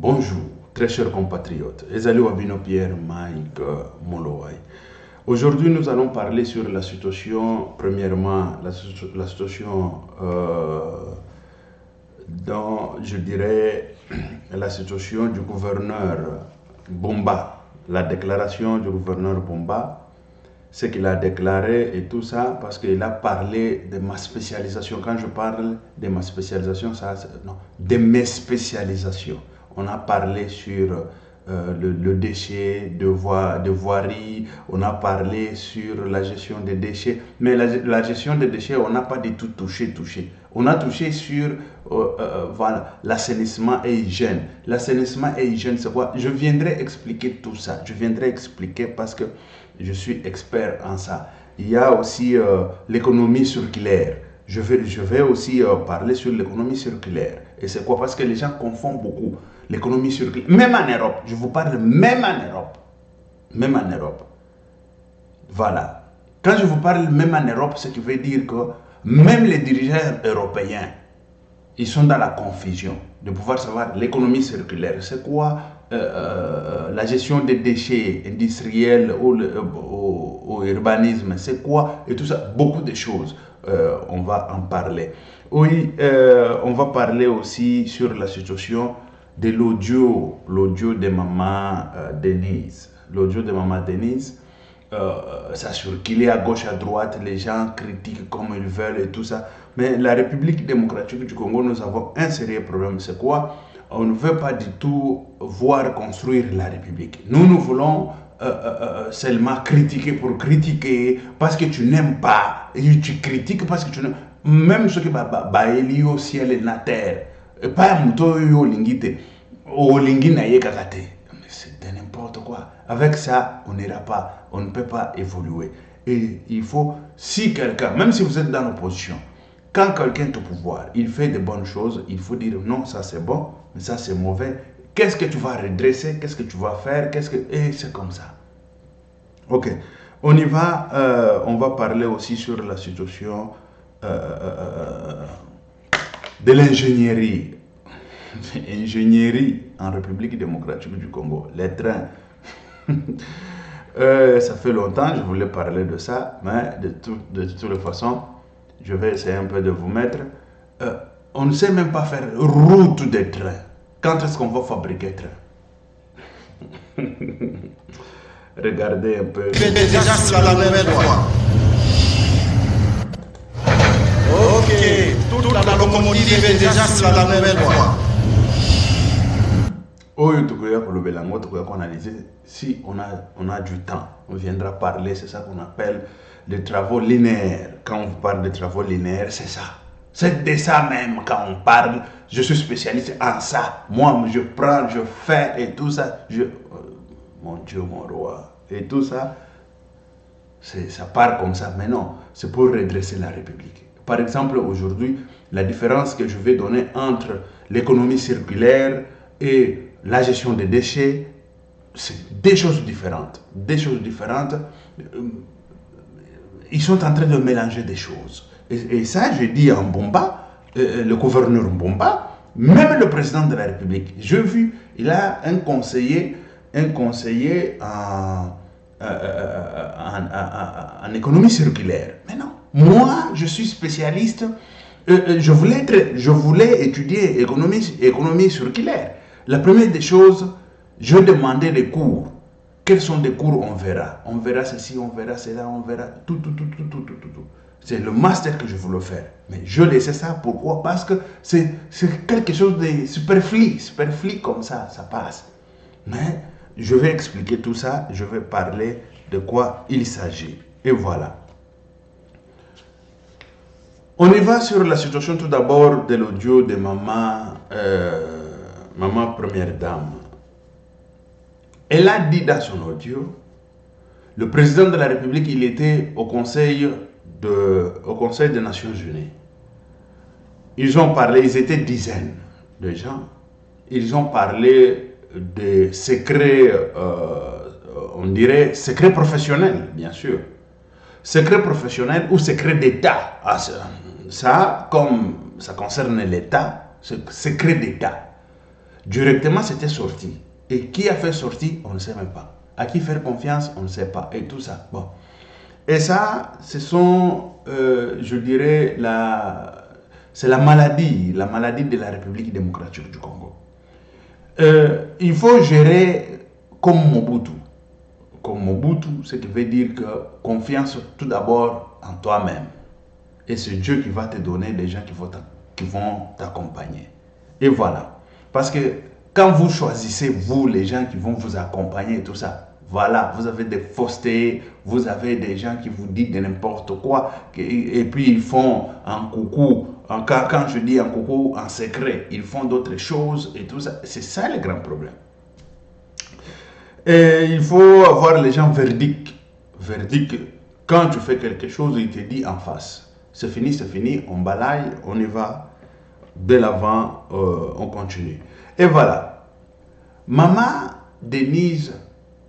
Bonjour, très chers compatriotes. Ezali Wabino Pierre Mike Molowai. Aujourd'hui, nous allons parler sur la situation, premièrement, la situation dans, je dirais, la situation du gouverneur Bomba, la déclaration du gouverneur Bomba, ce qu'il a déclaré et tout ça, parce qu'il a parlé de ma spécialisation. Quand je parle de ma spécialisation, non, de mes spécialisations. On a parlé sur le déchet de voirie, on a parlé sur la gestion des déchets, mais la gestion des déchets, on n'a pas du tout touché. On a touché sur voilà, l'assainissement et hygiène. L'assainissement et hygiène, c'est quoi? Je viendrai expliquer tout ça. Je viendrai expliquer parce que je suis expert en ça. Il y a aussi l'économie circulaire. Je vais aussi parler sur l'économie circulaire. Et c'est quoi? Parce que les gens confondent beaucoup l'économie circulaire. Même en Europe, je vous parle même en Europe. Même en Europe. Voilà. Quand je vous parle même en Europe, ce qui veut dire que même les dirigeants européens, ils sont dans la confusion de pouvoir savoir l'économie circulaire. C'est quoi la gestion des déchets industriels au urbanisme, c'est quoi et tout ça, beaucoup de choses. On va en parler. Oui, on va parler aussi sur la situation de l'audio de maman Denise. L'audio de maman Denise, ça circulait à gauche, à droite, les gens critiquent comme ils veulent et tout ça. Mais la République démocratique du Congo, nous avons un sérieux problème. C'est quoi? On ne veut pas du tout voir construire la République. Nous voulons seulement critiquer pour critiquer, parce que tu n'aimes pas. Et tu critiques parce que tu n'aimes pas. Même ce qui est au ciel et la terre. Pas un mouton au lingite. Au lingina yekakate. C'est de n'importe quoi. Avec ça, on n'ira pas. On ne peut pas évoluer. Et il faut, si quelqu'un, même si vous êtes dans l'opposition, quand quelqu'un est au pouvoir, il fait de bonnes choses, il faut dire non, ça c'est bon, mais ça c'est mauvais. Qu'est-ce que tu vas redresser? Qu'est-ce que tu vas faire? Et c'est comme ça. Ok, on y va. On va parler aussi sur la situation de l'ingénierie. Ingénierie en République démocratique du Congo. Les trains. Ça fait longtemps, je voulais parler de ça, mais de toutes les façons, je vais essayer un peu de vous mettre. On ne sait même pas faire route des trains. Quand est-ce qu'on va fabriquer train? Regardez un peu. Déjà sur la même voie. Ok, toute la locomotive est déjà sur la même voie. Si on a du temps, on viendra parler, c'est ça qu'on appelle des travaux linéaires. Quand on parle de travaux linéaires, c'est ça. C'est de ça même quand on parle. Je suis spécialiste en ça. Moi, je prends, je fais et tout ça. Mon Dieu, mon roi. Et tout ça, ça part comme ça. Mais non, c'est pour redresser la République. Par exemple, aujourd'hui, la différence que je vais donner entre l'économie circulaire et la gestion des déchets, c'est des choses différentes. Des choses différentes. Ils sont en train de mélanger des choses. Et ça, je dis en Bomba, le gouverneur Bomba, même le président de la République. J'ai vu, il a un conseiller en économie circulaire. Mais non, moi, je suis spécialiste. Je voulais étudier économie circulaire. La première des choses, je demandais des cours. Quels sont des cours? On verra. On verra ceci, on verra cela, on verra tout. C'est le master que je voulais faire. Mais je laissais ça. Pourquoi? Parce que c'est quelque chose de superflu comme ça passe. Mais je vais expliquer tout ça. Je vais parler de quoi il s'agit. Et voilà. On y va sur la situation tout d'abord de l'audio de maman première dame. Elle a dit dans son audio, le président de la République, il était au Conseil des Nations Unies. Ils ont parlé, ils étaient dizaines de gens. Ils ont parlé des secrets, on dirait secrets professionnels, bien sûr. Secrets professionnels ou secrets d'État. Ça, comme ça concerne l'État, c'est secret d'État. Directement, c'était sorti. Et qui a fait sortir, on ne sait même pas. À qui faire confiance, on ne sait pas. Et tout ça. Bon. Et ça, ce sont, je dirais, c'est la maladie de la République démocratique du Congo. Il faut gérer comme Mobutu. Comme Mobutu, ce qui veut dire que confiance tout d'abord en toi-même. Et c'est Dieu qui va te donner des gens qui vont t'accompagner. Et voilà. Parce que quand vous choisissez, vous, les gens qui vont vous accompagner et tout ça, voilà, vous avez des faussetés, vous avez des gens qui vous disent de n'importe quoi, et puis ils font un coucou, quand je dis un coucou en secret, ils font d'autres choses et tout ça. C'est ça le grand problème. Et il faut avoir les gens verdict. Verdict, quand tu fais quelque chose, il te dit en face. C'est fini, on balaye, on y va. De l'avant, on continue. Et voilà. Maman Denise,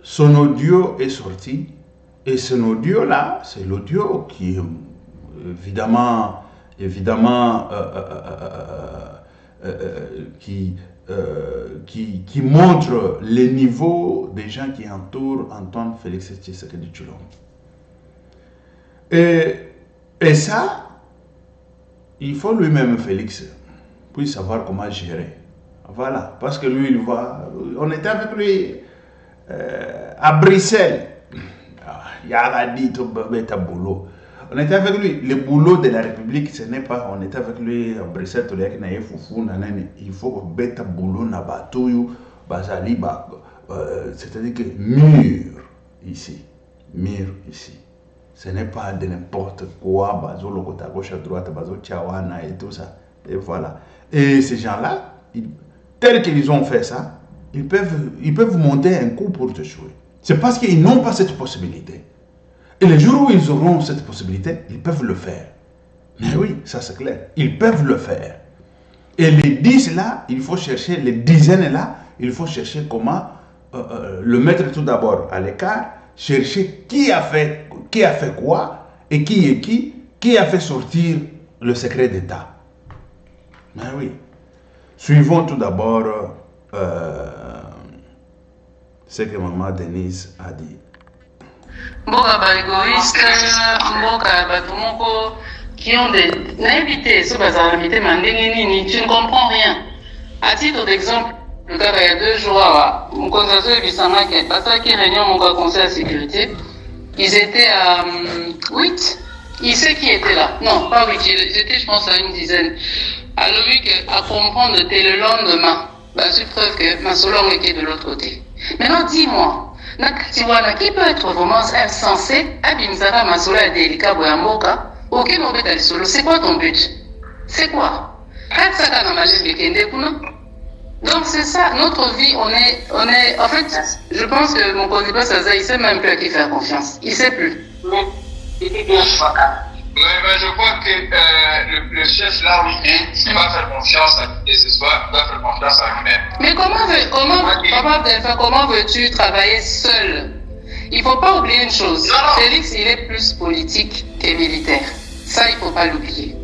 son audio est sorti. Et son audio là, c'est l'audio qui, évidemment, qui montre les niveaux des gens qui entourent Antoine Félix Tshisekedi Tshilombo. Et ça, il faut lui-même, Félix, puisse savoir comment gérer. Voilà, parce que lui, il voit. On était avec lui à Bruxelles. Il a dit tout boulot. On était avec lui. Le boulot de la République, ce n'est pas. On était avec lui à Bruxelles. Il faut que bêta boulot na bateau basali ba. C'est-à-dire que mur ici. Ce n'est pas de n'importe quoi. Bazo le côté à gauche à droite, bazo tchawana et tout ça. Et voilà. Et ces gens-là, tels qu'ils ont fait ça, ils peuvent monter un coup pour te jouer. C'est parce qu'ils n'ont pas cette possibilité. Et le jour où ils auront cette possibilité, ils peuvent le faire. Mais oui, ça c'est clair. Ils peuvent le faire. Et les 10 là, il faut chercher, les dizaines là, il faut chercher comment le mettre tout d'abord à l'écart, chercher qui a fait quoi, et qui a fait sortir le secret d'État. Mais oui. Suivons tout d'abord ce que maman Denise a dit. Mboka ba égoïste, mboka bato moko qui ont des invités, ceux bazar invité mandenge nini, tu ne comprends rien. À titre d'exemple, le cas il y a 2 jours, mon conseil de Bissanga qui est passé qui réunion mon conseil de sécurité, ils étaient à 8. Il sait qui était là. Non, pas 8, ils étaient je pense à une dizaine. Alors lui à comprendre le lendemain, bah c'est preuve que ma solongue était de l'autre côté. Maintenant dis-moi. Qui peut être vraiment insensé Abimzara Masola Delika Boyamboka ok Nobeta Solo, c'est quoi ton but? C'est quoi? Donc c'est ça, notre vie, on est, en fait, je pense que mon candidat Saza, il sait même plus à qui faire confiance, il sait plus. Oui, mais je crois que le chef là, oui, il va faire confiance et ce soir, il va faire confiance à lui-même. Mais comment veux-tu travailler seul? Il ne faut pas oublier une chose. Félix, il est plus politique que militaire. Ça, il ne faut pas l'oublier.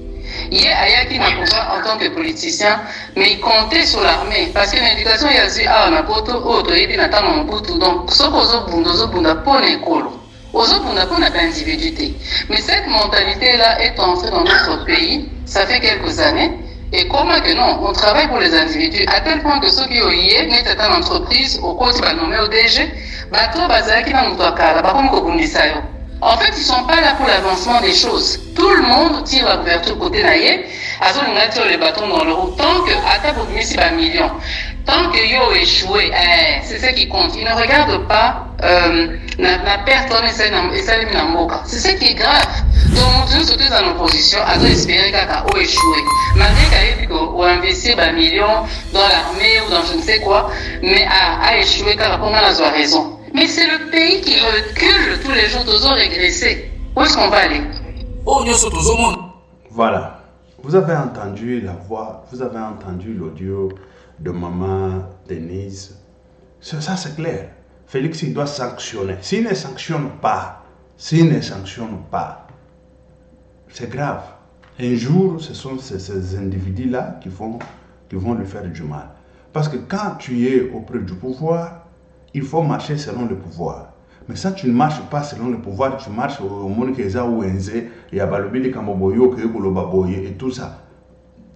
Hier, Ayaki n'a pas en tant que politicien, mais il comptait sur l'armée. Parce que l'éducation, il a dit, ah, on a poto, auto, et puis on a mon poto. Donc, ce qu'on a pour l'école. Aux autres, on n'a pas d'individualité. Mais cette mentalité-là est entrée dans notre pays, ça fait quelques années. Et comment que non, on travaille pour les individus, à tel point que ceux qui ont lié, n'est pas une entreprise, au côté, bah, nommé au DG, bah, toi, bah, ça qui n'a pas en fait, ils ne sont pas là pour l'avancement des choses. Tout le monde tire la couverture côté naïe, à ce moment-là, tire les bâtons dans le roue. Tant que, à ta bout, c'est pas million. Tant que yo échoué, c'est ce qui compte. Ils ne regardent pas la perte et ça c'est ce qui est grave. Donc, nous sommes en opposition à espérer qu'à échoué. Malgré qu'il ou investir des millions dans l'armée ou dans je ne sais quoi, mais à échouer car on a raison. Mais c'est le pays qui recule tous les jours, toujours régressé. Où est-ce qu'on va aller? Voilà. Vous avez entendu la voix, vous avez entendu l'audio de maman Denise. Ça c'est clair. Félix, il doit sanctionner. S'il ne sanctionne pas, c'est grave. Un jour, ce sont ces individus-là qui vont lui faire du mal. Parce que quand tu es auprès du pouvoir, il faut marcher selon le pouvoir. Mais si tu ne marches pas selon le pouvoir, tu marches au monde qui est ou Enze, et à Balobili Kamboboyo, et tout ça.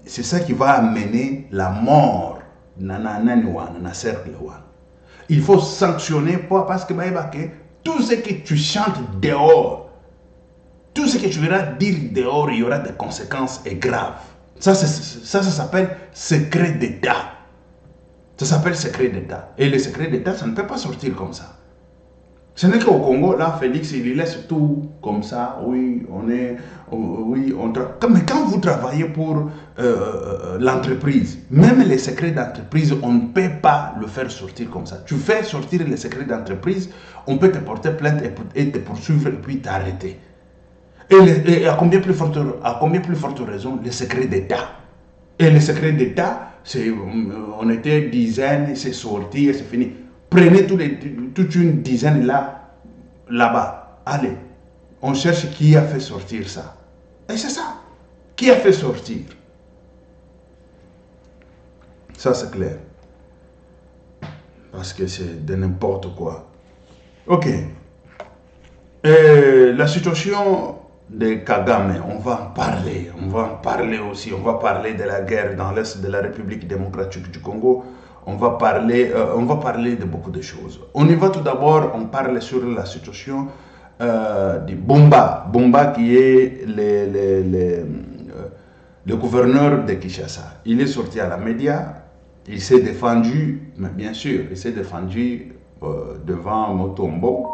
C'est ça qui va amener la mort dans le cercle. Il faut sanctionner parce que tout ce que tu chantes dehors, tout ce que tu verras dire dehors, il y aura des conséquences et graves. Ça s'appelle secret d'État. Ça s'appelle secret d'État. Et le secret d'État, ça ne peut pas sortir comme ça. Ce n'est qu'au Congo, là, Félix, il laisse tout comme ça. Oui, mais quand vous travaillez pour l'entreprise, même les secrets d'entreprise, on ne peut pas le faire sortir comme ça. Tu fais sortir les secrets d'entreprise, on peut te porter plainte et te poursuivre et puis t'arrêter. Et à combien plus forte raison, les secrets d'État. Et les secrets d'État, on était dizaines, c'est sorti et c'est fini. Prenez toute une dizaine là-bas. Allez, on cherche qui a fait sortir ça. Et c'est ça. Qui a fait sortir? Ça, c'est clair. Parce que c'est de n'importe quoi. Ok. La situation de Kagame, on va en parler. On va en parler aussi. On va parler de la guerre dans l'Est de la République démocratique du Congo. On va parler de beaucoup de choses. On y va tout d'abord, on parle sur la situation de Bumba. Bumba qui est le gouverneur de Kinshasa. Il est sorti à la média, il s'est défendu, mais bien sûr, il s'est défendu devant Mutombo,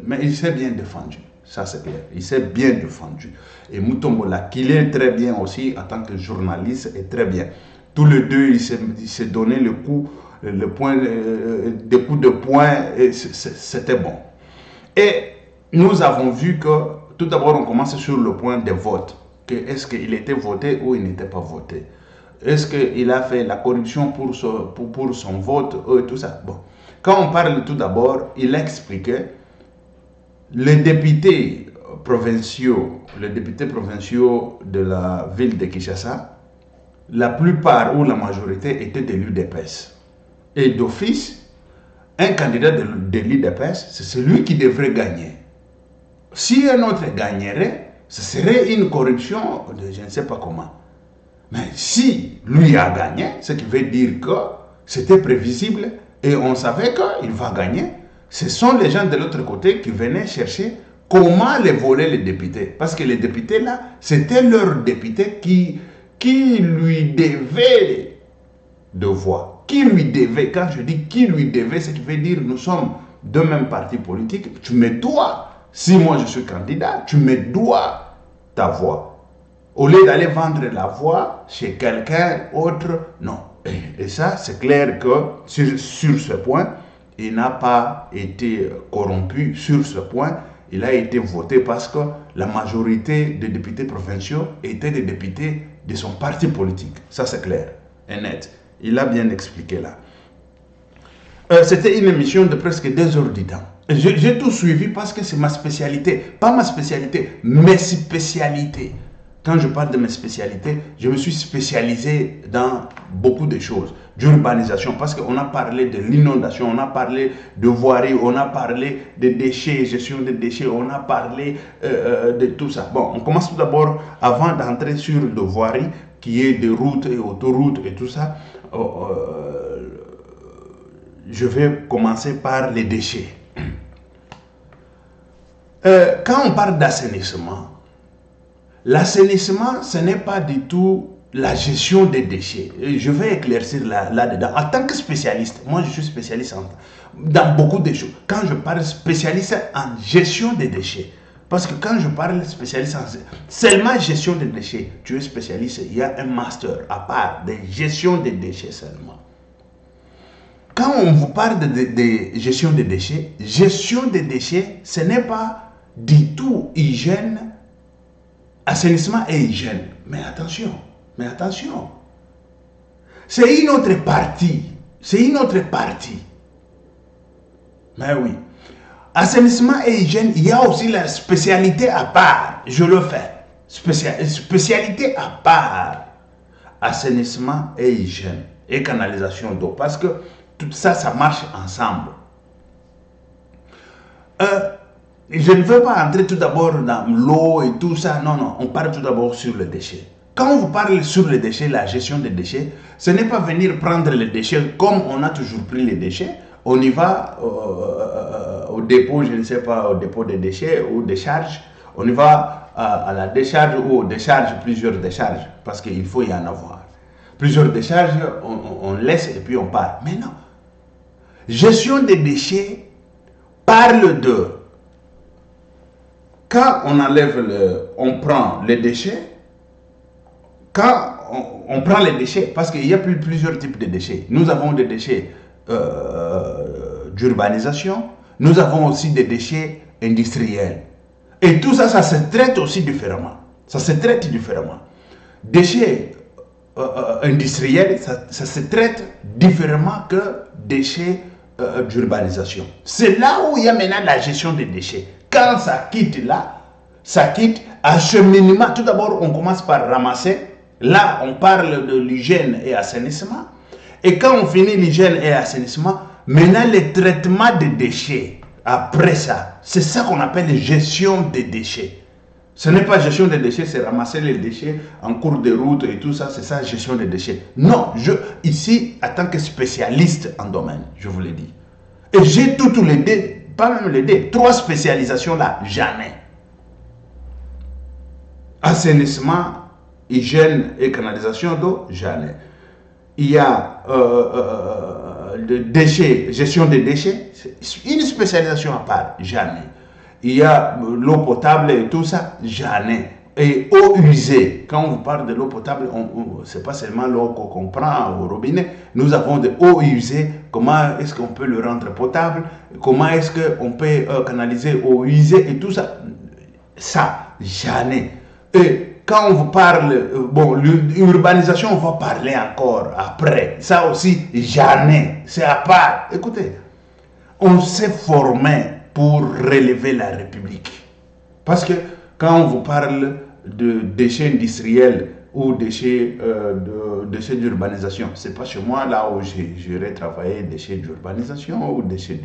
mais il s'est bien défendu. Ça c'est clair, il s'est bien défendu. Et Mutombo l'a killé très bien aussi en tant que journaliste et très bien. Tous les deux, ils s'est donné des coups de poing, c'était bon. Et nous avons vu que, tout d'abord, on commence sur le point des votes. Est-ce qu'il était voté ou il n'était pas voté? Est-ce qu'il a fait la corruption pour son vote et tout ça? Bon. Quand on parle tout d'abord, il a expliqué les députés provinciaux de la ville de Kinshasa, la plupart ou la majorité étaient de l'UDPS. Et d'office, un candidat de l'UDPS, c'est celui qui devrait gagner. Si un autre gagnerait, ce serait une corruption de je ne sais pas comment. Mais si lui a gagné, ce qui veut dire que c'était prévisible et on savait qu'il va gagner, ce sont les gens de l'autre côté qui venaient chercher comment les voler les députés. Parce que les députés là, c'était leurs députés qui lui devait de voix. Qui lui devait, quand je dis qui lui devait, ce qui veut dire nous sommes deux mêmes partis politiques, tu me dois, si moi je suis candidat, tu me dois ta voix. Au lieu d'aller vendre la voix chez quelqu'un autre, non. Et ça, c'est clair que sur ce point, il n'a pas été corrompu sur ce point. Il a été voté parce que la majorité des députés provinciaux étaient des députés de son parti politique. Ça, c'est clair et net. Il a bien expliqué là. C'était une émission de presque 2 heures du temps. J'ai tout suivi parce que c'est ma spécialité. Pas ma spécialité, mes spécialités. Quand je parle de mes spécialités, je me suis spécialisé dans beaucoup de choses. D'urbanisation, parce qu'on a parlé de l'inondation, on a parlé de voirie, on a parlé de déchets, gestion des déchets, on a parlé de tout ça. Bon, on commence tout d'abord, avant d'entrer sur le voirie, qui est de routes et autoroutes et tout ça, je vais commencer par les déchets. Quand on parle d'assainissement, l'assainissement, ce n'est pas du tout la gestion des déchets. Je vais éclaircir là-dedans. En tant que spécialiste, moi je suis spécialiste dans beaucoup de choses. Quand je parle spécialiste en gestion des déchets, parce que quand je parle spécialiste en seulement gestion des déchets, tu es spécialiste, il y a un master à part de gestion des déchets seulement. Quand on vous parle de gestion des déchets, ce n'est pas du tout hygiène, assainissement et hygiène. Mais attention. C'est une autre partie. Mais oui. Assainissement et hygiène, il y a aussi la spécialité à part. Je le fais. Spécialité à part. Assainissement et hygiène. et canalisation d'eau. Parce que tout ça, ça marche ensemble. Je ne veux pas entrer tout d'abord dans l'eau et tout ça. Non, non, on parle tout d'abord sur les déchets. Quand on vous parle sur les déchets, la gestion des déchets, ce n'est pas venir prendre les déchets comme on a toujours pris les déchets. On y va au dépôt, je ne sais pas, au dépôt des déchets ou décharge. On y va à la décharge ou aux décharges, plusieurs décharges, parce qu'il faut y en avoir. Plusieurs décharges, on laisse et puis on part. Mais non. Gestion des déchets parle de quand on enlève on prend les déchets, quand on prend les déchets, parce qu'il y a plusieurs types de déchets. Nous avons des déchets d'urbanisation, nous avons aussi des déchets industriels. Et tout ça, ça se traite aussi différemment. Ça se traite différemment. Déchets industriels, ça se traite différemment que déchets d'urbanisation. C'est là où il y a maintenant la gestion des déchets. Quand ça quitte là, ça quitte acheminement. Tout d'abord, on commence par ramasser. Là, on parle de l'hygiène et assainissement. Et quand on finit l'hygiène et assainissement, maintenant le traitement des déchets. Après ça, c'est ça qu'on appelle gestion des déchets. Ce n'est pas gestion des déchets, c'est ramasser les déchets en cours de route et tout ça, c'est ça gestion des déchets. Non, ici, en tant que spécialiste en domaine, je vous l'ai dit. Et j'ai tous les deux, pas même les deux, 3 spécialisations là, j'en ai. Assainissement, hygiène et canalisation d'eau, j'en ai. Il y a déchets, gestion des déchets, une spécialisation à part, j'en ai. Il y a l'eau potable et tout ça, j'en ai. Et eau usée, quand on vous parle de l'eau potable, ce n'est pas seulement l'eau qu'on prend au robinet, nous avons de eau usée, comment est-ce qu'on peut le rendre potable, comment est-ce qu'on peut canaliser eau usée et tout ça, j'en ai. Et quand on vous parle, l'urbanisation, on va parler encore après. Ça aussi, jamais. C'est à part. Écoutez, on s'est formé pour relever la République. Parce que quand on vous parle de déchets industriels ou déchets d'urbanisation, c'est pas chez moi là où j'irai travailler déchets d'urbanisation ou déchets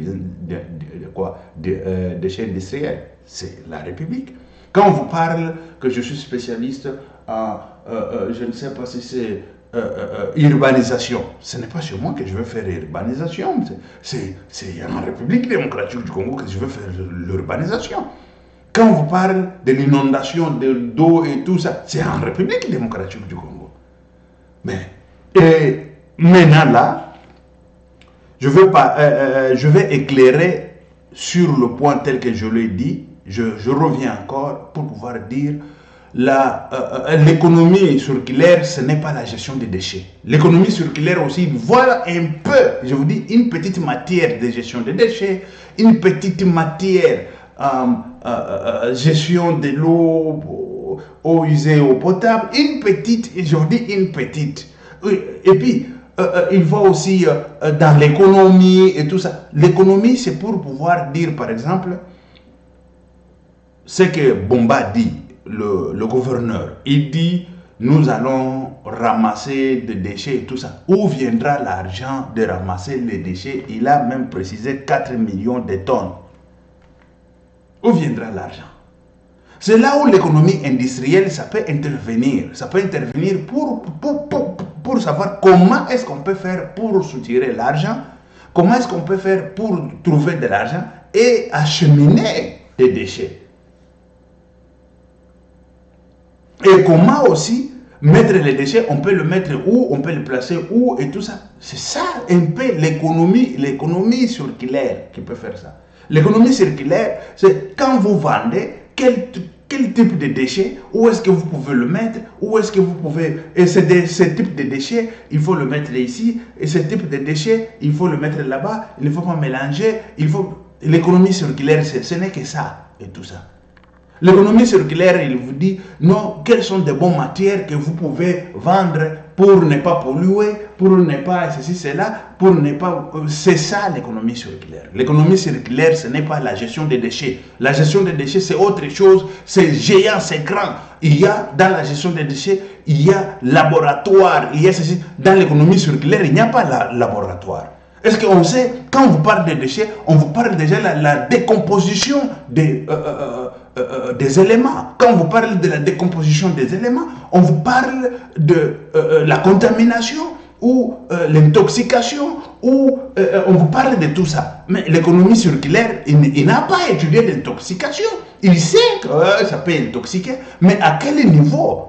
déchets industriels. C'est la République. Quand on vous parle que je suis spécialiste en, je ne sais pas si c'est urbanisation, ce n'est pas chez moi que je vais faire urbanisation. C'est en République démocratique du Congo que je vais faire l'urbanisation. Quand on vous parle de l'inondation d'eau et tout ça, c'est en République démocratique du Congo. Mais maintenant là, je vais éclairer sur le point tel que je l'ai dit. Je reviens encore pour pouvoir dire l'économie circulaire, ce n'est pas la gestion des déchets. L'économie circulaire aussi, voilà un peu, je vous dis, une petite matière de gestion des déchets, une petite matière gestion de l'eau, eau usée, eau potable, une petite, je vous dis une petite. Et puis, il va aussi dans l'économie et tout ça. L'économie, c'est pour pouvoir dire, par exemple, ce que Bomba dit, le gouverneur. Il dit, nous allons ramasser des déchets et tout ça. Où viendra l'argent de ramasser les déchets? Il a même précisé 4 millions de tonnes. Où viendra l'argent? C'est là où l'économie industrielle, ça peut intervenir. Ça peut intervenir pour savoir comment est-ce qu'on peut faire pour soutirer l'argent, comment est-ce qu'on peut faire pour trouver de l'argent et acheminer des déchets. Et comment aussi mettre les déchets, on peut le mettre où, on peut le placer où et tout ça. C'est ça un peu l'économie circulaire qui peut faire ça. L'économie circulaire, c'est quand vous vendez, quel type de déchets, où est-ce que vous pouvez le mettre, où est-ce que vous pouvez... Et ce type de déchets, il faut le mettre ici, et ce type de déchets, il faut le mettre là-bas, il ne faut pas mélanger, L'économie circulaire, ce n'est que ça, et tout ça. L'économie circulaire, il vous dit, non, quelles sont des bonnes matières que vous pouvez vendre pour ne pas polluer, pour ne pas ceci, cela, pour ne pas... C'est ça l'économie circulaire. L'économie circulaire, ce n'est pas la gestion des déchets. La gestion des déchets, c'est autre chose, c'est géant, c'est grand. Il y a dans la gestion des déchets, il y a laboratoire, il y a ceci. Dans l'économie circulaire, il n'y a pas laboratoire. Est-ce qu'on sait, quand on vous parle des déchets, on vous parle déjà de la décomposition des éléments. Quand on vous parle de la décomposition des éléments, on vous parle de la contamination ou l'intoxication, ou on vous parle de tout ça. Mais l'économie circulaire, il n'a pas étudié l'intoxication. Il sait que ça peut intoxiquer, mais à quel niveau?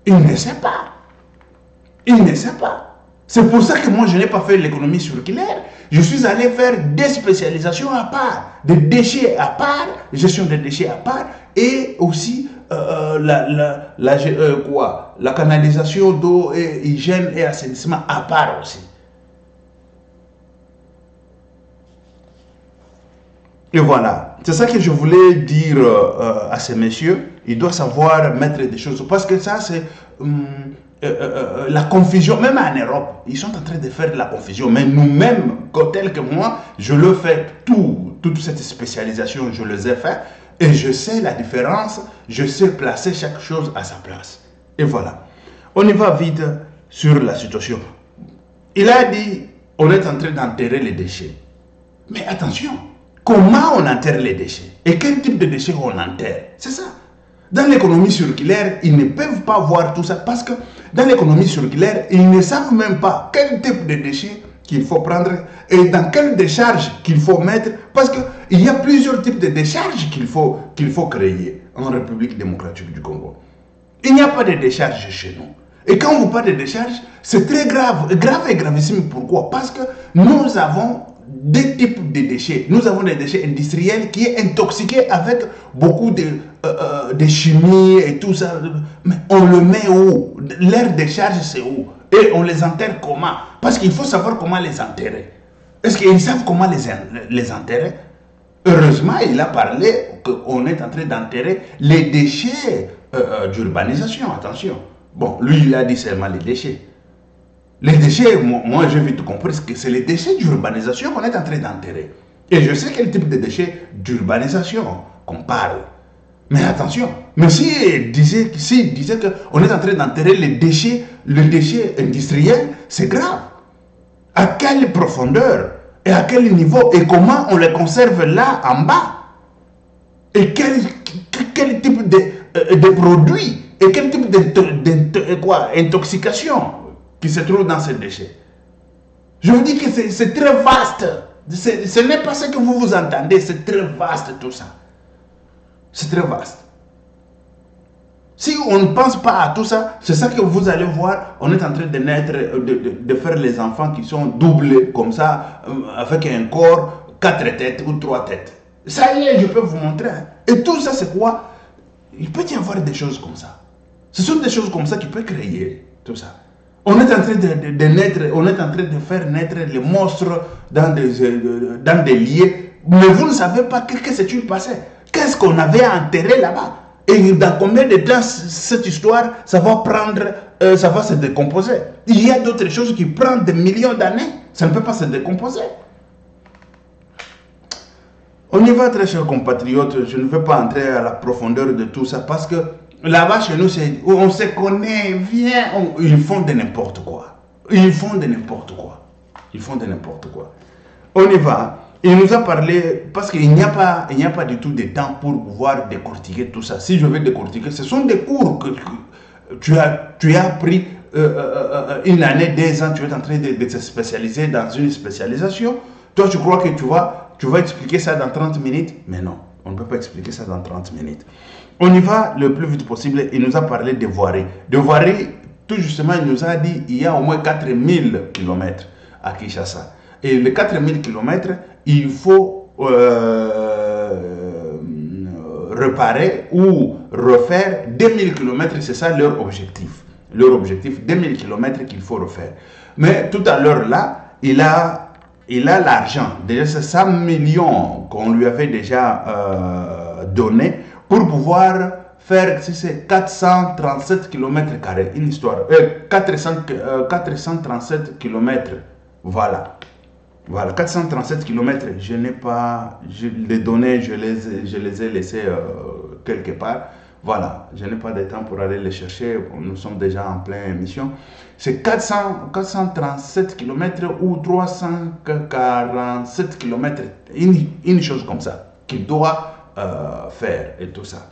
Il ne sait pas. Il ne sait pas. C'est pour ça que moi, je n'ai pas fait l'économie circulaire. Je suis allé faire des spécialisations à part, des déchets à part, gestion des déchets à part, et aussi la canalisation d'eau, et hygiène et assainissement à part aussi. Et voilà, c'est ça que je voulais dire à ces messieurs. Ils doivent savoir mettre des choses, parce que ça, c'est... la confusion, même en Europe, ils sont en train de faire de la confusion. Mais nous-mêmes, tel que moi, je le fais toute cette spécialisation, je les ai fait. Et je sais la différence, je sais placer chaque chose à sa place. Et voilà. On y va vite sur la situation. Il a dit, on est en train d'enterrer les déchets. Mais attention, comment on enterre les déchets? Et quel type de déchets on enterre? C'est ça. Dans l'économie circulaire, ils ne peuvent pas voir tout ça parce que dans l'économie circulaire, ils ne savent même pas quel type de déchets qu'il faut prendre et dans quelle décharge qu'il faut mettre, parce qu'il y a plusieurs types de décharges qu'il faut créer en République démocratique du Congo. Il n'y a pas de décharge chez nous. Et quand on vous parle de décharge, c'est très grave et gravissime. Pourquoi? Parce que nous avons des types de déchets. Nous avons des déchets industriels qui est intoxiqués avec beaucoup de chimie et tout ça. Mais on le met où? Leur décharge, c'est où? Et on les enterre comment? Parce qu'il faut savoir comment les enterrer. Est-ce qu'ils savent comment les enterrer? Heureusement, il a parlé qu'on est en train d'enterrer les déchets d'urbanisation. Attention. Bon, lui, il a dit seulement les déchets. Les déchets, moi j'ai vite compris que c'est les déchets d'urbanisation qu'on est en train d'enterrer. Et je sais quel type de déchets d'urbanisation qu'on parle. Mais attention, mais s'il disait qu'on est en train d'enterrer les déchets industriels, c'est grave. À quelle profondeur et à quel niveau et comment on les conserve là en bas? Et quel type de produits et quel type d'intoxication qui se trouve dans ces déchets? Je vous dis que c'est très vaste. Ce n'est pas ce que vous entendez, c'est très vaste tout ça. C'est très vaste. Si on ne pense pas à tout ça, c'est ça que vous allez voir. On est en train de faire les enfants qui sont doublés comme ça, avec un corps, 4 têtes ou 3 têtes. Ça y est, je peux vous montrer. Et tout ça, c'est quoi? Il peut y avoir des choses comme ça. Ce sont des choses comme ça qui peuvent créer tout ça. On est en train on est en train de faire naître les monstres dans des lieux, mais vous ne savez pas qu'est-ce qui s'est passé. Qu'est-ce qu'on avait enterré là-bas? Et dans combien de temps cette histoire, ça va se décomposer? Il y a d'autres choses qui prennent des millions d'années. Ça ne peut pas se décomposer. On y va, très chers compatriotes. Je ne veux pas entrer à la profondeur de tout ça parce que là-bas, chez nous, on se connaît, ils font de n'importe quoi. Ils font de n'importe quoi. On y va. Il nous a parlé, parce qu'il n'y a pas du tout de temps pour pouvoir décortiquer tout ça. Si je veux décortiquer, ce sont des cours que tu as pris une année, 2 ans, tu es en train de te spécialiser dans une spécialisation. Toi, tu crois que tu vas expliquer ça dans 30 minutes? Mais non, on ne peut pas expliquer ça dans 30 minutes. On y va le plus vite possible. Il nous a parlé de voirie. De voirie, tout justement, il nous a dit il y a au moins 4000 km à Kinshasa. Et les 4000 km, il faut réparer ou refaire 2000 km, c'est ça leur objectif. Leur objectif, 2000 km qu'il faut refaire. Mais tout à l'heure là, il a l'argent. Déjà, c'est 100 millions qu'on lui avait déjà donné pour pouvoir faire, si c'est 437 km, une histoire, 437 km, voilà. Voilà, 437 km, je n'ai pas, les données, je les ai laissées quelque part. Voilà, je n'ai pas de temps pour aller les chercher, nous sommes déjà en pleine émission. C'est 437 km ou 347 km, une chose comme ça, qu'il doit faire et tout ça.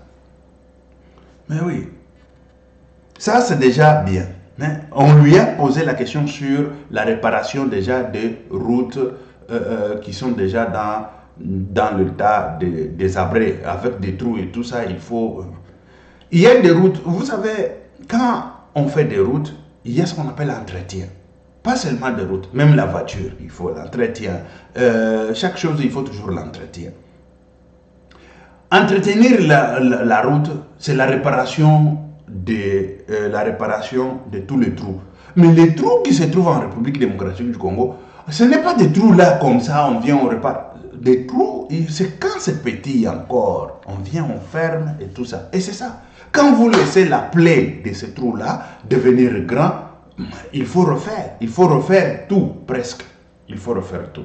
Mais oui, ça c'est déjà bien. Mais on lui a posé la question sur la réparation déjà des routes qui sont déjà dans l'état désabré, avec des trous et tout ça. Il y a des routes, vous savez, quand on fait des routes, il y a ce qu'on appelle l'entretien. Pas seulement des routes, même la voiture, il faut l'entretien. Chaque chose, il faut toujours l'entretien. Entretenir la route, c'est la réparation de tous les trous. Mais les trous qui se trouvent en République démocratique du Congo, ce n'est pas des trous là comme ça, on vient, on répare. Des trous, c'est quand c'est petit encore, on vient, on ferme et tout ça. Et c'est ça. Quand vous laissez la plaie de ces trous-là devenir grand, il faut refaire. Il faut refaire tout, presque. Il faut refaire tout.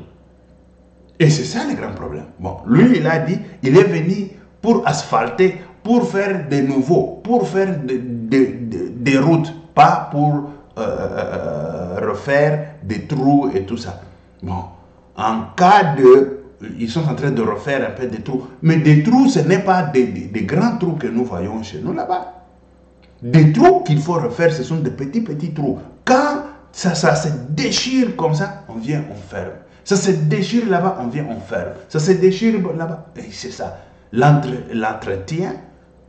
Et c'est ça le grand problème. Bon, lui, il a dit, il est venu pour asphalter, pour faire des nouveaux, pour faire des routes, pas pour refaire des trous et tout ça. Bon, en cas de... Ils sont en train de refaire un peu des trous. Mais des trous, ce n'est pas des grands trous que nous voyons chez nous là-bas. Des trous qu'il faut refaire, ce sont des petits trous. Quand ça se déchire comme ça, on vient, on ferme. Ça se déchire là-bas, on vient, on ferme. Ça se déchire là-bas, et c'est ça. L'entretien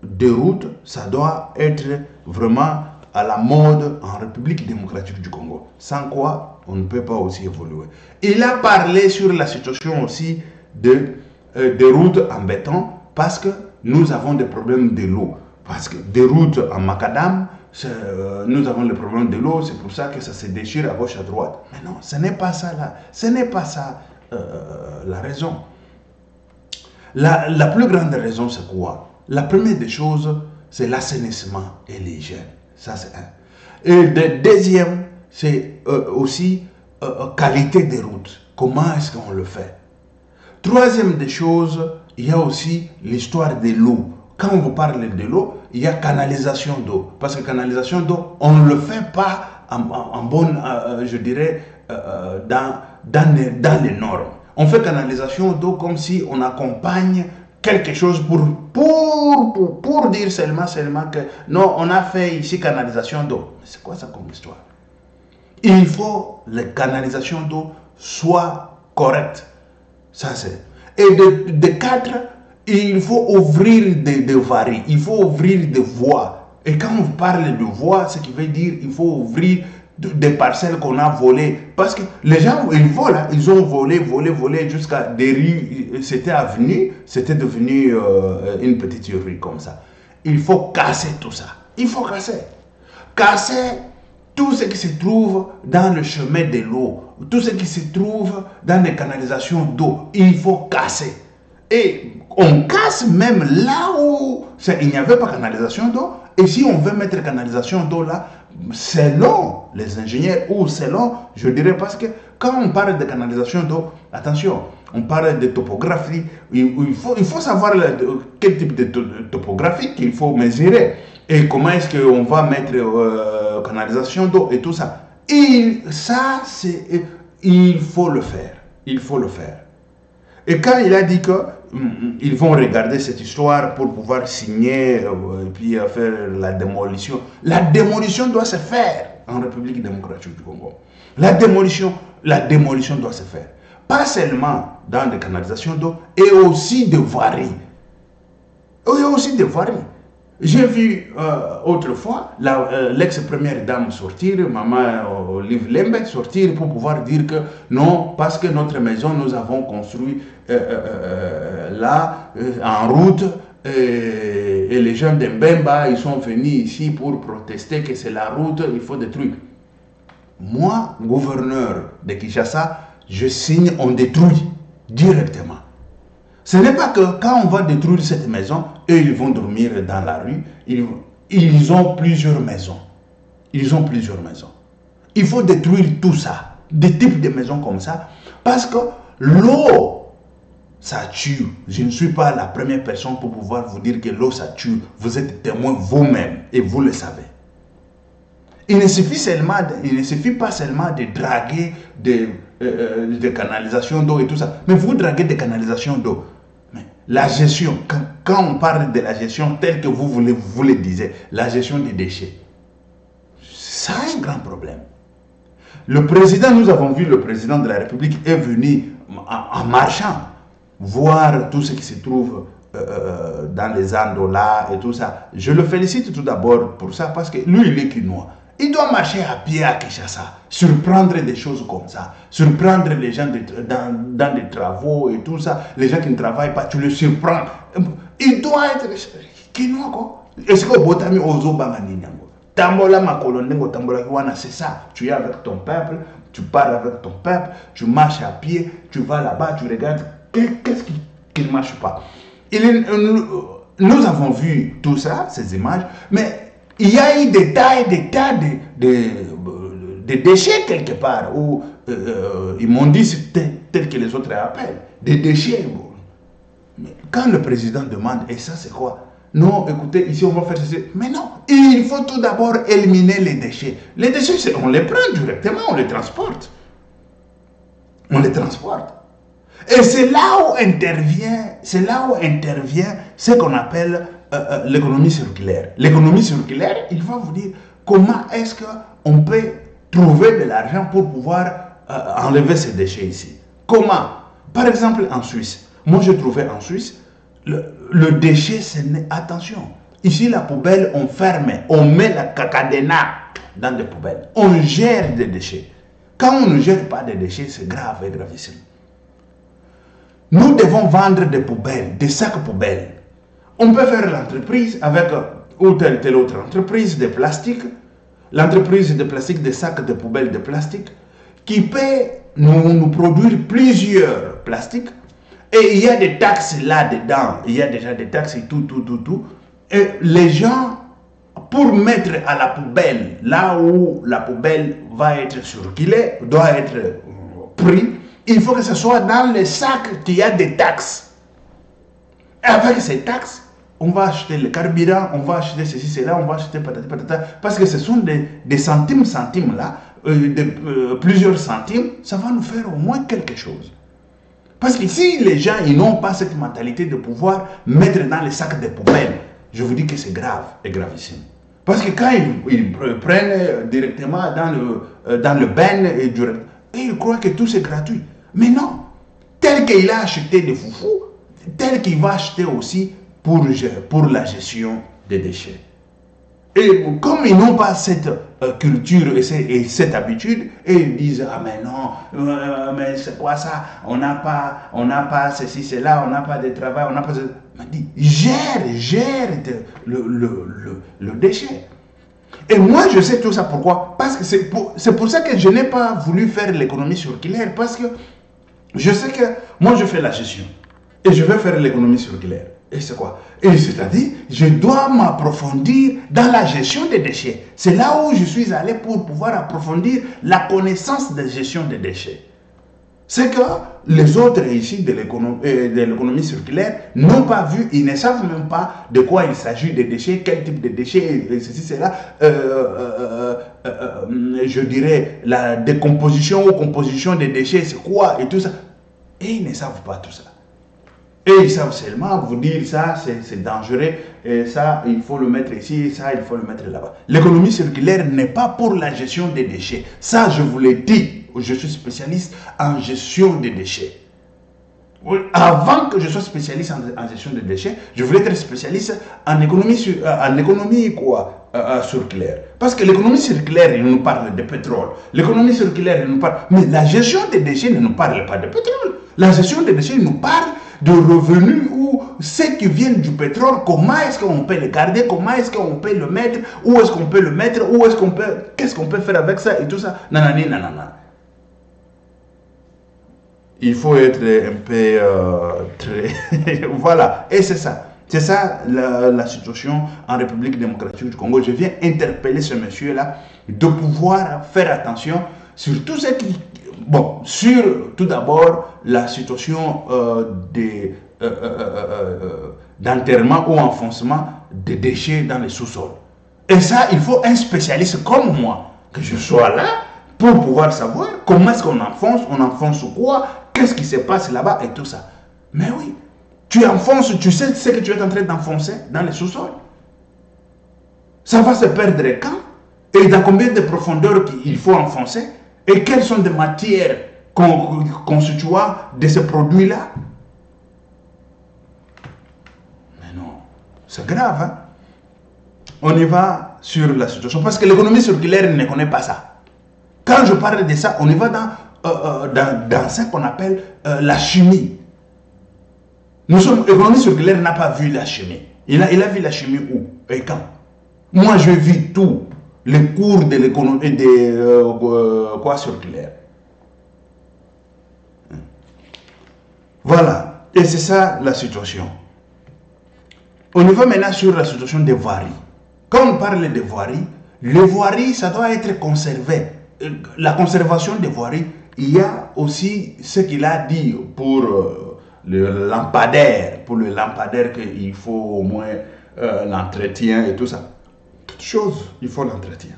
des routes, ça doit être vraiment à la mode en République démocratique du Congo. Sans quoi, on ne peut pas aussi évoluer. Il a parlé sur la situation aussi des routes en béton, parce que nous avons des problèmes de l'eau. Parce que des routes en macadam, nous avons le problème de l'eau, c'est pour ça que ça se déchire à gauche, à droite. Mais non, ce n'est pas ça là. Ce n'est pas ça la raison. La plus grande raison, c'est quoi? La première des choses, c'est l'assainissement et l'hygiène. Ça, c'est un. Et le deuxième, c'est aussi qualité des routes. Comment est-ce qu'on le fait? Troisième des choses, il y a aussi l'histoire de l'eau. Quand on vous parle de l'eau, il y a canalisation d'eau. Parce que canalisation d'eau, on ne le fait pas en bonne, je dirais, dans les normes. On fait canalisation d'eau comme si on accompagne quelque chose pour dire seulement que non, on a fait ici canalisation d'eau. C'est quoi ça comme histoire? Il faut que la canalisation d'eau soit correcte. Ça c'est. Et de quatre, il faut ouvrir des varies, il faut ouvrir des voies. Et quand on parle de voies, ce qui veut dire qu'il faut ouvrir des parcelles qu'on a volées. Parce que les gens, ils volent, hein, ils ont volé jusqu'à des rues. C'était avenue, c'était devenu une petite rue comme ça. Il faut casser tout ça. Il faut casser. Casser tout ce qui se trouve dans le chemin de l'eau, tout ce qui se trouve dans les canalisations d'eau. Il faut casser. Et on casse même là où il n'y avait pas canalisation d'eau. Et si on veut mettre canalisation d'eau là, selon les ingénieurs ou selon, je dirais, parce que quand on parle de canalisation d'eau, attention, on parle de topographie, il faut savoir quel type de topographie qu'il faut mesurer et comment est-ce qu'on va mettre canalisation d'eau et tout ça. Et ça, il faut le faire. Il faut le faire. Et quand il a dit qu'ils vont regarder cette histoire pour pouvoir signer et puis faire la démolition doit se faire en République démocratique du Congo. La démolition doit se faire. Pas seulement dans des canalisations d'eau, et aussi de voiries. Et aussi de voiries. J'ai vu autrefois l'ex-première dame sortir, Maman Olive Lembe sortir pour pouvoir dire que non, parce que notre maison, nous avons construit là, en route, et les gens de Mbemba, ils sont venus ici pour protester que c'est la route, il faut détruire. Moi, gouverneur de Kinshasa, je signe, on détruit directement. Ce n'est pas que quand on va détruire cette maison, eux, ils vont dormir dans la rue. Ils ont plusieurs maisons. Ils ont plusieurs maisons. Il faut détruire tout ça, des types de maisons comme ça, parce que l'eau, ça tue. Je ne suis pas la première personne pour pouvoir vous dire que l'eau, ça tue. Vous êtes témoin vous-même et vous le savez. Il ne suffit pas seulement de draguer des canalisations d'eau et tout ça, mais vous draguez des canalisations d'eau. La gestion, quand on parle de la gestion telle que vous le disiez, la gestion des déchets, ça a un grand problème. Le président, nous avons vu le président de la République est venu en marchant voir tout ce qui se trouve dans les Andola et tout ça. Je le félicite tout d'abord pour ça parce que lui, il est quinois. Il doit marcher à pied à Kinshasa, surprendre des choses comme ça, surprendre les gens dans des travaux et tout ça, les gens qui ne travaillent pas, tu le surprends. Il doit être quinois quoi. Est-ce que Botami Ozo Banganinyango? Tambola ma colonne, Tambola Kiwana, c'est ça. Tu es avec ton peuple, tu parles avec ton peuple, tu marches à pied, tu vas là-bas, tu regardes. Qu'est-ce qui ne marche pas? Nous avons vu tout ça, ces images, mais il y a eu des tas de déchets quelque part où ils m'ont dit tel que les autres appellent, des déchets. Mais quand le président demande, et ça c'est quoi? Non, écoutez, ici on va faire ceci. Mais non, il faut tout d'abord éliminer les déchets. Les déchets, on les prend directement, on les transporte. On les transporte. Et c'est là où intervient ce qu'on appelle l'économie circulaire. L'économie circulaire, il va vous dire comment est-ce qu'on peut trouver de l'argent pour pouvoir enlever ces déchets ici. Comment? Par exemple en Suisse. Moi j'ai trouvé en Suisse, le déchet, attention. Ici la poubelle, on ferme, on met la cacadena dans des poubelles. On gère des déchets. Quand on ne gère pas des déchets, c'est grave et gravissime. Nous devons vendre des poubelles, des sacs poubelles. On peut faire l'entreprise avec ou telle autre entreprise de plastique, l'entreprise de plastique, des sacs de poubelles de plastique, qui peut nous produire plusieurs plastiques. Et il y a des taxes là-dedans, il y a déjà des taxes et tout. Et les gens, pour mettre à la poubelle, là où la poubelle va être circulée, doit être pris, il faut que ce soit dans les sacs qu'il y a des taxes. Et avec ces taxes, on va acheter le carburant, on va acheter ceci, cela, on va acheter patata, parce que ce sont des centimes là, plusieurs centimes, ça va nous faire au moins quelque chose. Parce que si les gens ils n'ont pas cette mentalité de pouvoir mettre dans les sacs de poubelles, je vous dis que c'est grave et gravissime. Parce que quand ils prennent directement dans le ben, et ils croient que tout c'est gratuit. Mais non, tel qu'il a acheté des foufous, tel qu'il va acheter aussi pour la gestion des déchets. Et comme ils n'ont pas cette culture et cette habitude, et ils disent ah mais non, mais c'est quoi ça? On n'a pas ceci, cela, on n'a pas de travail, on n'a pas de... Mais dit, gère le déchet. Et moi je sais tout ça pourquoi? Parce que c'est pour ça que je n'ai pas voulu faire l'économie circulaire, parce que je sais que moi je fais la gestion et je vais faire l'économie circulaire. Et c'est quoi? Et c'est-à-dire, je dois m'approfondir dans la gestion des déchets. C'est là où je suis allé pour pouvoir approfondir la connaissance de gestion des déchets. C'est que les autres ici de l'économie circulaire n'ont pas vu, ils ne savent même pas de quoi il s'agit des déchets, quel type de déchets, ceci, cela. Je dirais la décomposition ou composition des déchets, c'est quoi et tout ça. Et ils ne savent pas tout ça. Et ils savent seulement vous dire ça, c'est dangereux, et ça, il faut le mettre ici, et ça, il faut le mettre là-bas. L'économie circulaire n'est pas pour la gestion des déchets. Ça, je vous l'ai dit, je suis spécialiste en gestion des déchets. Avant que je sois spécialiste en gestion des déchets, je voulais être spécialiste en économie circulaire. Parce que l'économie circulaire, il nous parle de pétrole. L'économie circulaire, il nous parle... Mais la gestion des déchets ne nous parle pas de pétrole. La gestion des déchets nous parle de revenus ou ceux qui viennent du pétrole, comment est-ce qu'on peut le garder, comment est-ce qu'on peut le mettre, où est-ce qu'on peut le mettre, qu'est-ce qu'on peut faire avec ça et tout ça. Nanani, nanana. il faut être un peu très... Voilà, et c'est ça. C'est ça la situation en République démocratique du Congo. Je viens interpeller ce monsieur-là de pouvoir faire attention sur tout ce qui... Bon, sur tout d'abord la situation d'enterrement ou enfoncement des déchets dans les sous-sols. Et ça, il faut un spécialiste comme moi, que je sois là, pour pouvoir savoir comment est-ce qu'on enfonce quoi, qu'est-ce qui se passe là-bas et tout ça. Mais oui, tu enfonces, tu sais ce que tu es en train d'enfoncer dans les sous-sols. Ça va se perdre quand? Et dans combien de profondeur il faut enfoncer? Et quelles sont les matières constituant de ces produits-là? Mais non, c'est grave, hein? On y va sur la situation. Parce que l'économie circulaire ne connaît pas ça. Quand je parle de ça, on y va dans ce qu'on appelle la chimie. L'économie circulaire n'a pas vu la chimie. Il a vu la chimie où et quand? Moi, je vis tous les cours de l'économie quoi circulaire. Voilà. Et c'est ça la situation. On y va maintenant sur la situation des voiries. Quand on parle de voiries, les voiries, ça doit être conservé. La conservation des voiries, il y a aussi ce qu'il a dit pour le lampadaire. Pour le lampadaire, qu'il faut au moins l'entretien et tout ça. Toute chose, il faut l'entretien.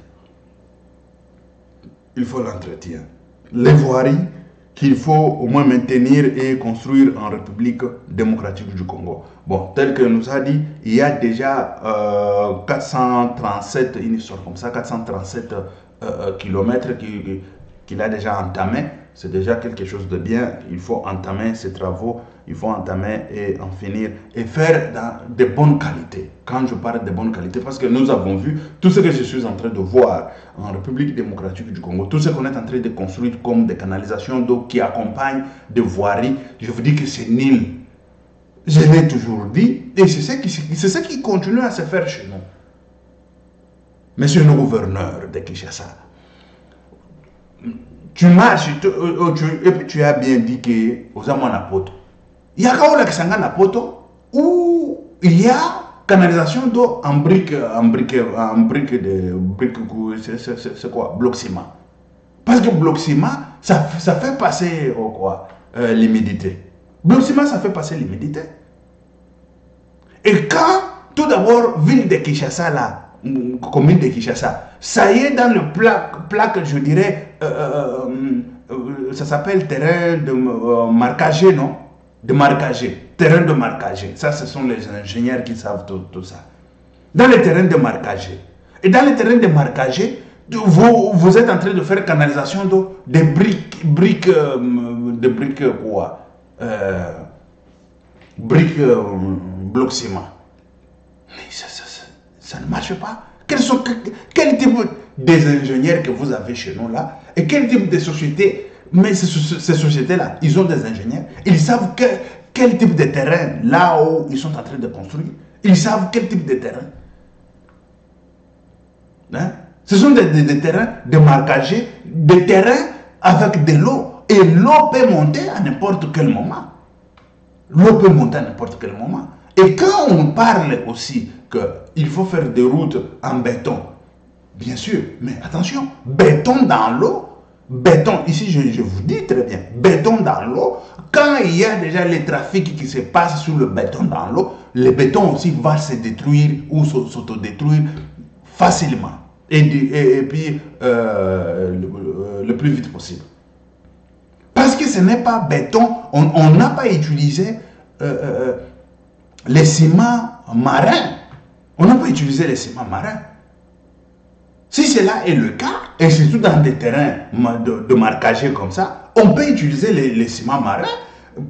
Il faut l'entretien. Les voiries qu'il faut au moins maintenir et construire en République démocratique du Congo. Bon, tel que nous a dit, il y a déjà 437, une histoire comme ça, 437 kilomètres qu'il a déjà entamé. C'est déjà quelque chose de bien. Il faut entamer ces travaux, il faut entamer et en finir et faire dans de bonnes qualités. Quand je parle de bonnes qualités, parce que nous avons vu tout ce que je suis en train de voir en République démocratique du Congo, tout ce qu'on est en train de construire comme des canalisations d'eau qui accompagnent des voiries, je vous dis que c'est nul. Je l'ai toujours dit et c'est ce qui continue à se faire chez nous. Monsieur le gouverneur de Kinshasa, tu marches et puis tu as bien dit que aux Amanapoto. Il y a quand on a poto où il y a canalisation d'eau en brique c'est quoi? Bloc ciment. Parce que bloc ciment, ça fait passer l'humidité. Bloc ciment, ça fait passer l'humidité. Et quand, tout d'abord, ville de Kinshasa là, commune de Kinshasa, ça y est dans le plaque, je dirais, ça s'appelle terrain de marquagé, non? De marquagé, terrain de marquagé. Ça, ce sont les ingénieurs qui savent tout ça. Dans les terrains de marquagé. Et dans les terrains de marquagé, vous êtes en train de faire canalisation d'eau, des briques quoi? Bloc ciment. Mais ça ne marche pas. Quel type des ingénieurs que vous avez chez nous là? Et quel type de société? Mais ces sociétés-là, ils ont des ingénieurs. Ils savent quel type de terrain, là où ils sont en train de construire. Ils savent quel type de terrain. Hein? Ce sont des terrains démarquagés, des terrains avec de l'eau. Et l'eau peut monter à n'importe quel moment. L'eau peut monter à n'importe quel moment. Et quand on parle aussi qu'il faut faire des routes en béton, bien sûr, mais attention, béton dans l'eau, béton, ici je vous dis très bien, béton dans l'eau, quand il y a déjà le trafic qui se passe sur le béton dans l'eau, le béton aussi va se détruire ou s'autodétruire facilement. Et puis le plus vite possible. Parce que ce n'est pas béton, on n'a pas utilisé les ciments marins. On n'a pas utilisé les ciments marins. Si cela est le cas, et surtout dans des terrains de marquage comme ça, on peut utiliser les ciments marins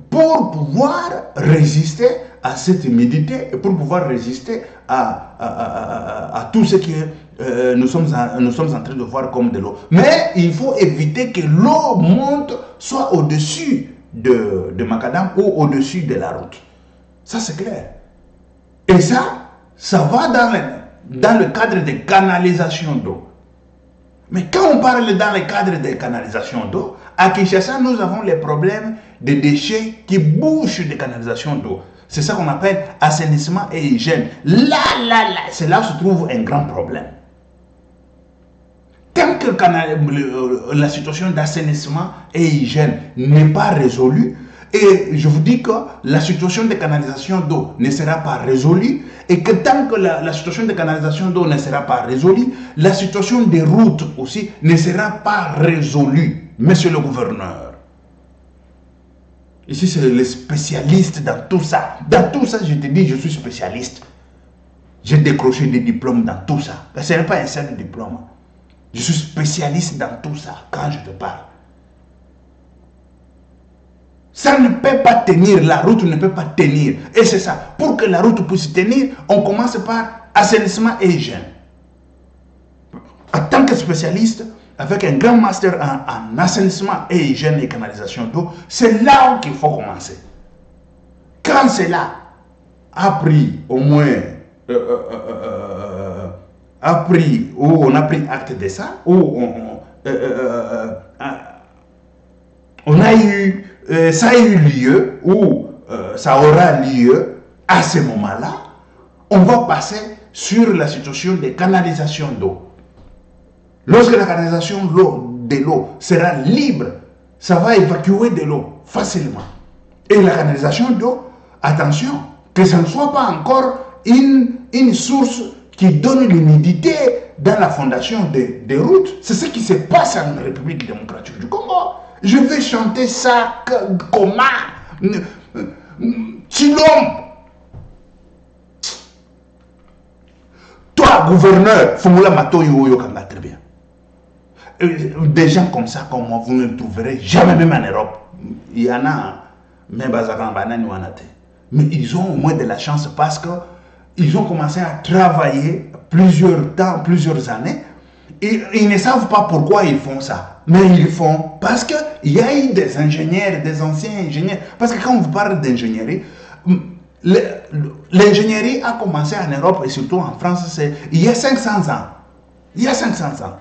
pour pouvoir résister à cette humidité et pour pouvoir résister à tout ce que nous sommes en train de voir comme de l'eau. Mais il faut éviter que l'eau monte soit au-dessus de Macadam ou au-dessus de la route. Ça, c'est clair. Et ça va dans le cadre de canalisation d'eau. Mais quand on parle dans le cadre de canalisation d'eau, À Kinshasa, nous avons les problèmes de déchets qui bouchent des canalisations d'eau. C'est ça qu'on appelle assainissement et hygiène. Là, c'est là où se trouve un grand problème. Tant que la situation d'assainissement et hygiène n'est pas résolue, et je vous dis que la situation de canalisation d'eau ne sera pas résolue, et que tant que la situation de canalisation d'eau ne sera pas résolue, la situation des routes aussi ne sera pas résolue, monsieur le gouverneur. Ici, c'est le spécialiste dans tout ça. Dans tout ça, je te dis, je suis spécialiste. J'ai décroché des diplômes dans tout ça. Ce n'est pas un seul diplôme. Je suis spécialiste dans tout ça quand je te parle. Ça ne peut pas tenir, la route ne peut pas tenir. Et c'est ça. Pour que la route puisse tenir, on commence par assainissement et hygiène. En tant que spécialiste, avec un grand master en assainissement et hygiène et canalisation d'eau, c'est là qu'il faut commencer. Quand cela a pris au moins, où on a pris acte de ça, où on a eu, ça a eu lieu, ou ça aura lieu, à ce moment-là, on va passer sur la situation des canalisations d'eau. Lorsque la canalisation de l'eau sera libre, ça va évacuer de l'eau facilement. Et la canalisation d'eau, attention, que ce ne soit pas encore une source qui donne l'humidité dans la fondation des routes. C'est ce qui se passe en République démocratique du Congo. Je vais chanter ça comment Chilombe. Toi, gouverneur, Fumula Matoyo Yokanga, très bien. Des gens comme ça, comme moi, vous ne le trouverez jamais, même en Europe. Il y en a, même mais ils ont au moins de la chance parce qu'ils ont commencé à travailler plusieurs années. Et ils ne savent pas pourquoi ils font ça. Mais ils font parce qu'il y a eu des ingénieurs, des anciens ingénieurs. Parce que quand on vous parle d'ingénierie, l'ingénierie a commencé en Europe et surtout en France, il y a 500 ans. Il y a 500 ans.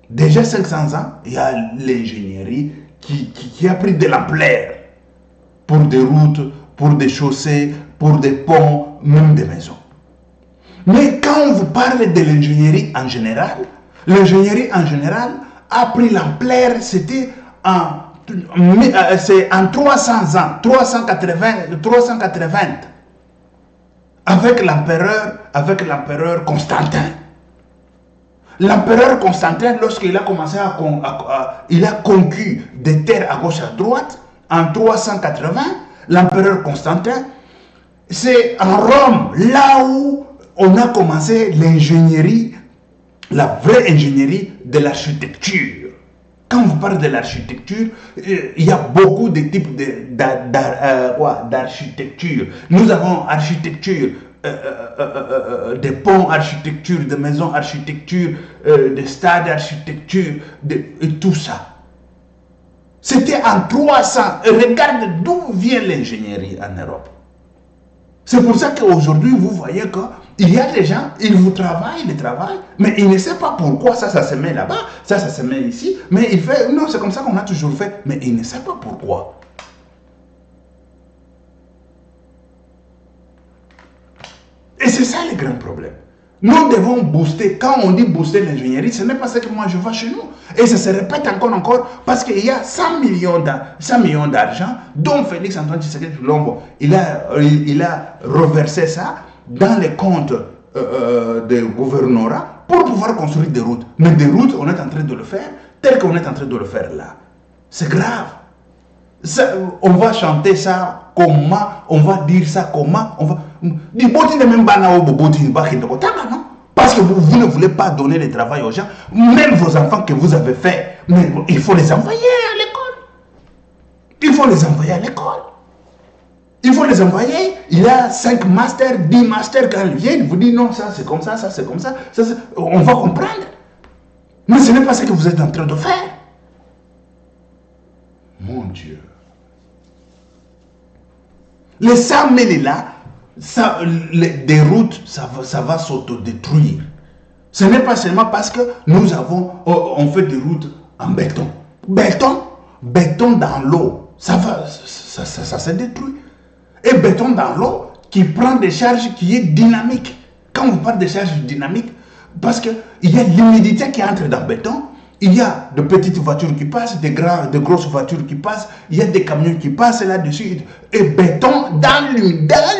Déjà 500 ans, il y a l'ingénierie qui a pris de l'ampleur pour des routes, pour des chaussées, pour des ponts, même des maisons. Mais quand on vous parle de l'ingénierie en général a pris l'ampleur, c'était en 300 ans, 380, avec l'empereur Constantin. L'empereur Constantin, lorsqu'il a commencé il a conquis des terres à gauche et à droite, en 380, l'empereur Constantin, c'est en Rome, là où on a commencé l'ingénierie, la vraie ingénierie de l'architecture. Quand vous parlez de l'architecture, il y a beaucoup de types d'architecture. Nous avons architecture des ponts, architecture de maisons, architecture de stades, architecture et tout ça. C'était en 300. Regarde d'où vient l'ingénierie en Europe. C'est pour ça qu'aujourd'hui, vous voyez qu'il y a des gens, ils travaillent, mais ils ne savent pas pourquoi ça se met là-bas, ça se met ici, mais il fait, non, c'est comme ça qu'on a toujours fait, mais ils ne savent pas pourquoi. Et c'est ça le grand problème. Nous devons booster. Quand on dit booster l'ingénierie, ce n'est pas ce que moi je vois chez nous. Et ça se répète encore, parce qu'il y a 100 millions d'argent dont Félix Antoine Tshisekedi Tshilombo, il a reversé ça dans les comptes des gouvernorats pour pouvoir construire des routes. Mais des routes, on est en train de le faire tel qu'on est en train de le faire là. C'est grave. Ça, on va chanter ça comment, on va dire ça comment, on va... Parce que vous ne voulez pas donner le travail aux gens, même vos enfants que vous avez fait, mais il faut les envoyer à l'école. Il faut les envoyer à l'école. Il faut les envoyer. Il y a 5 masters, 10 masters, quand ils viennent, vous dites non, ça c'est comme ça, ça c'est comme ça, on va comprendre. Mais ce n'est pas ce que vous êtes en train de faire. Mon Dieu. Les 100 000 là, des routes, ça va s'autodétruire. Ce n'est pas seulement parce que nous on fait des routes en béton. Béton, béton dans l'eau, ça se détruit. Et béton dans l'eau qui prend des charges qui est dynamique. Quand on parle de charges dynamiques, parce qu'il y a l'humidité qui entre dans le béton, il y a de petites voitures qui passent, de grosses voitures qui passent, il y a des camions qui passent là-dessus, et béton dans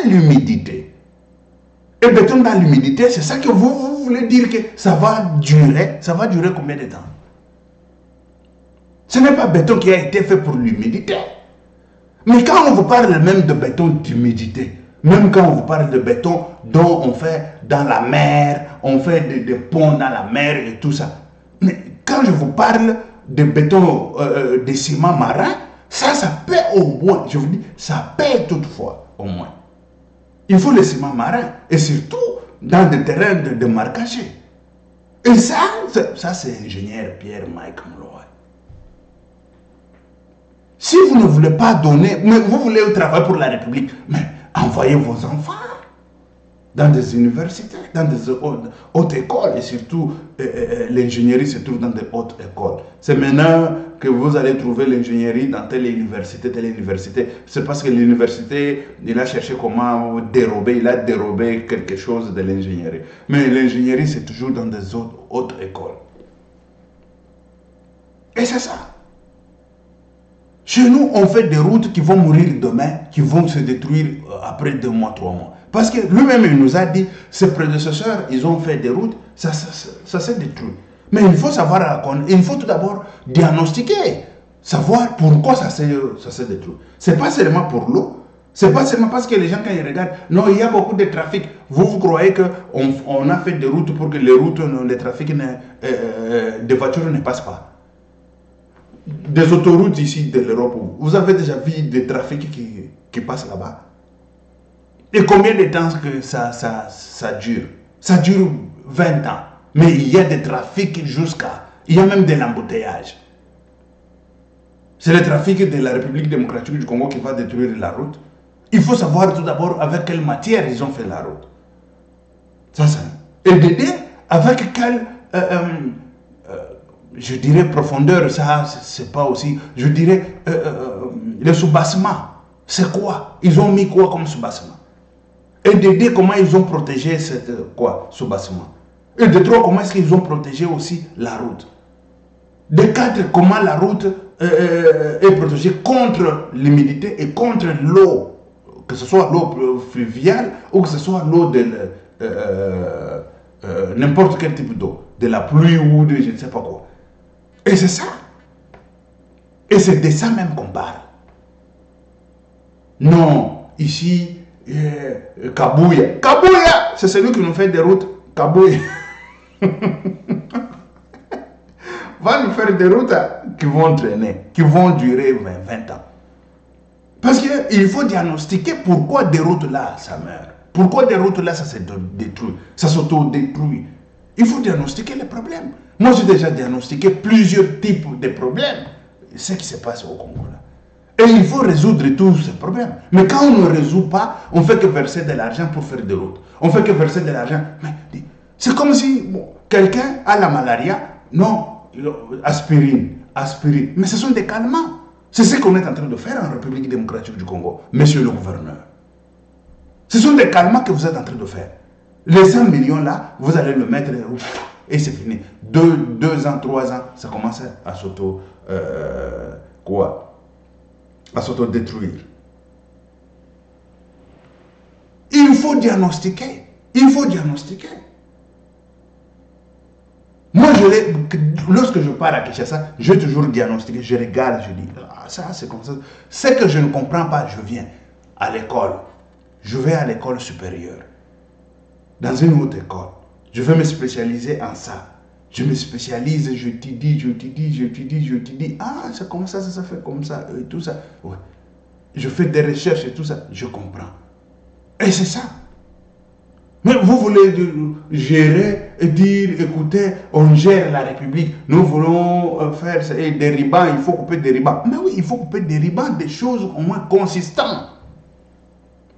l'humidité. Et béton dans l'humidité, c'est ça que vous voulez dire que ça va durer combien de temps? Ce n'est pas béton qui a été fait pour l'humidité. Mais quand on vous parle même de béton d'humidité, même quand on vous parle de béton dont on fait dans la mer, on fait des ponts dans la mer et tout ça. Mais quand je vous parle de béton, de ciment marin, ça paie au moins. Je vous dis, ça paie toutefois au moins. Il faut le ciment marin et surtout dans des terrains de marquagés. Et ça c'est l'ingénieur Pierre-Mike Mloy. Si vous ne voulez pas donner, mais vous voulez travailler pour la République, mais envoyez vos enfants dans des universités, dans des hautes écoles, et surtout l'ingénierie se trouve dans des hautes écoles. C'est maintenant que vous allez trouver l'ingénierie dans telle université. C'est parce que l'université, il a cherché comment dérober, il a dérobé quelque chose de l'ingénierie. Mais l'ingénierie, c'est toujours dans des hautes écoles. Et c'est ça. Chez nous, on fait des routes qui vont mourir demain, qui vont se détruire après 2 mois, 3 mois. Parce que lui-même, il nous a dit, ses prédécesseurs, ils ont fait des routes, ça s'est détruit. Mais il faut savoir, il faut tout d'abord diagnostiquer, savoir pourquoi ça s'est détruit. Ce n'est pas seulement pour l'eau, ce n'est pas seulement parce que les gens, quand ils regardent, non, il y a beaucoup de trafic. Vous croyez qu'on a fait des routes pour que les trafics, des voitures ne passent pas. Des autoroutes ici de l'Europe, vous avez déjà vu des trafics qui passent là-bas? Et combien de temps que ça dure? Ça dure 20 ans. Mais il y a des trafics il y a même de l'embouteillage. C'est le trafic de la République démocratique du Congo qui va détruire la route. Il faut savoir tout d'abord avec quelle matière ils ont fait la route. Ça. Et d'aider avec quelle... je dirais profondeur, ça c'est pas aussi, je dirais le soubassement, c'est quoi? Ils ont mis quoi comme soubassement? Et d'aider comment ils ont protégé soubassement. Et de 3, comment est-ce qu'ils ont protégé aussi la route. De 4, comment la route est protégée contre l'humidité et contre l'eau, que ce soit l'eau fluviale ou que ce soit l'eau de n'importe quel type d'eau, de la pluie ou de je ne sais pas quoi. Et c'est ça. Et c'est de ça même qu'on parle. Non, ici, Kabouya. Kabouya, c'est celui qui nous fait des routes. Kabouya. Va nous faire des routes qui vont traîner, qui vont durer 20 ans. Parce qu'il faut diagnostiquer pourquoi des routes là, ça meurt. Pourquoi des routes là, ça se détruit. Ça s'auto-détruit. Il faut diagnostiquer les problèmes. Moi, j'ai déjà diagnostiqué plusieurs types de problèmes. Ce qui se passe au Congo là. Et il faut résoudre tous ces problèmes. Mais quand on ne résout pas, on fait que verser de l'argent pour faire des routes. On fait que verser de l'argent. C'est comme si quelqu'un a la malaria. Non, aspirine. Mais ce sont des calmants. C'est ce qu'on est en train de faire en République démocratique du Congo, monsieur le gouverneur. Ce sont des calmants que vous êtes en train de faire. Les 100 millions là, vous allez le mettre et c'est fini. 2 ans, 3 ans, ça commence à s'auto-détruire. Il faut diagnostiquer. Moi, lorsque je pars à Kinshasa, je toujours diagnostiqué, je regarde, je dis, ça c'est comme ça. Ce que je ne comprends pas, je viens à l'école. Je vais à l'école supérieure. Dans une autre école. Je vais me spécialiser en ça. Je me spécialise, je t'édie. Ah, c'est comme ça, ça fait comme ça, et tout ça. Ouais. Je fais des recherches et tout ça, je comprends. Et c'est ça. Mais vous voulez gérer et dire, écoutez, on gère la République, nous voulons faire ça, et des ribans, il faut couper des ribans. Mais oui, il faut couper des ribans, des choses au moins consistantes.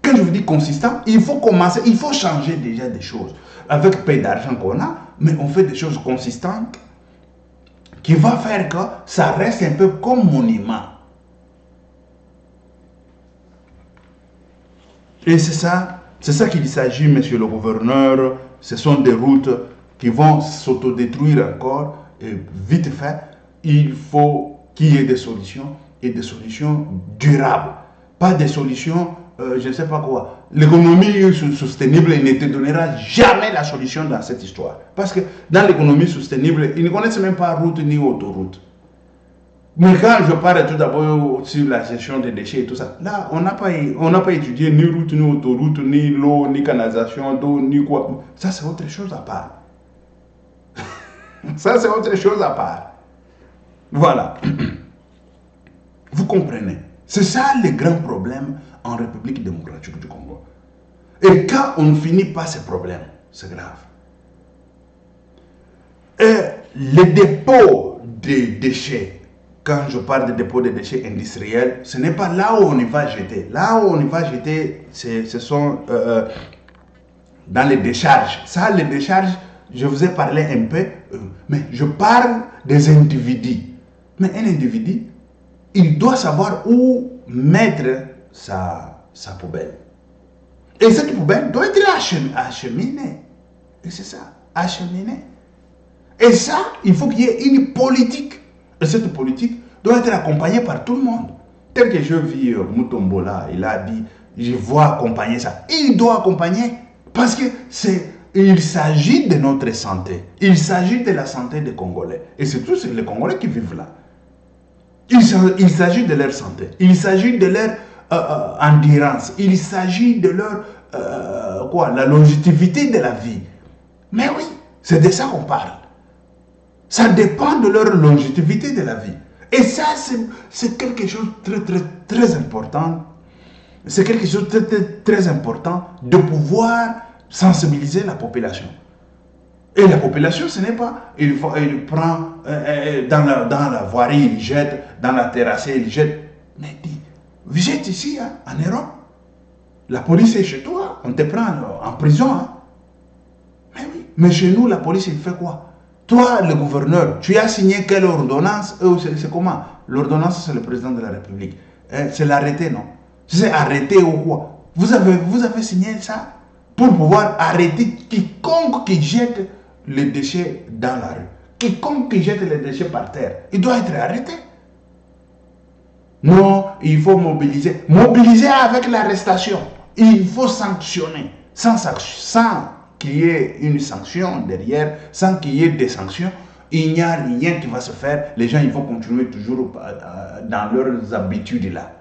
Quand je vous dis consistant, il faut commencer, il faut changer déjà des choses. Avec peu d'argent qu'on a, mais on fait des choses consistantes qui va faire que ça reste un peu comme monument. Et c'est ça qu'il s'agit, monsieur le gouverneur. Ce sont des routes qui vont s'autodétruire encore. Et vite fait, il faut qu'il y ait des solutions, et des solutions durables. Pas des solutions, je ne sais pas quoi. L'économie soutenable ne te donnera jamais la solution dans cette histoire. Parce que dans l'économie soutenable, ils ne connaissent même pas route ni autoroute. Mais quand je parle tout d'abord sur la gestion des déchets et tout ça, là, on n'a pas étudié ni route, ni autoroute, ni l'eau, ni canalisation d'eau, ni quoi. Ça, c'est autre chose à part. Ça, c'est autre chose à part. Voilà. Vous comprenez? C'est ça le grand problème en République démocratique du Congo. Et quand on ne finit pas ces problèmes, c'est grave. Et les dépôts des déchets, quand je parle de dépôts de déchets industriels, ce n'est pas là où on y va jeter. Là où on y va jeter, ce sont dans les décharges. Ça, les décharges, je vous ai parlé un peu, mais je parle des individus. Mais un individu, il doit savoir où mettre sa poubelle. Et cette poubelle doit être acheminée. Et c'est ça, acheminée. Et ça, il faut qu'il y ait une politique. Et cette politique doit être accompagnée par tout le monde. Tel que je vis Mutombola, il a dit, je vois accompagner ça. Il doit accompagner parce que il s'agit de notre santé. Il s'agit de la santé des Congolais. Et c'est tous les Congolais qui vivent là. Il s'agit de leur santé. Il s'agit de leur endurance. Il s'agit de leur la longévité de la vie. Mais oui, c'est de ça qu'on parle. Ça dépend de leur longévité de la vie. Et ça, c'est quelque chose de très important. C'est quelque chose de très important de pouvoir sensibiliser la population. Et la population, ce n'est pas, il prend dans la voirie, il jette, dans la terrasse, il jette. Mais dit, vous êtes ici, hein, en Europe. La police est chez toi, on te prend en prison. Hein. Mais oui, mais chez nous, la police, il fait quoi? Toi, le gouverneur, tu as signé quelle ordonnance? C'est comment? L'ordonnance, c'est le président de la République. C'est l'arrêté, non? C'est arrêté ou quoi? Vous avez signé ça pour pouvoir arrêter quiconque qui jette les déchets dans la rue. Quiconque qui jette les déchets par terre, il doit être arrêté. Non, il faut mobiliser. Mobiliser avec l'arrestation. Il faut sanctionner. Sans qu'il y ait une sanction derrière, sans qu'il y ait des sanctions, il n'y a rien qui va se faire. Les gens, ils vont continuer toujours dans leurs habitudes là.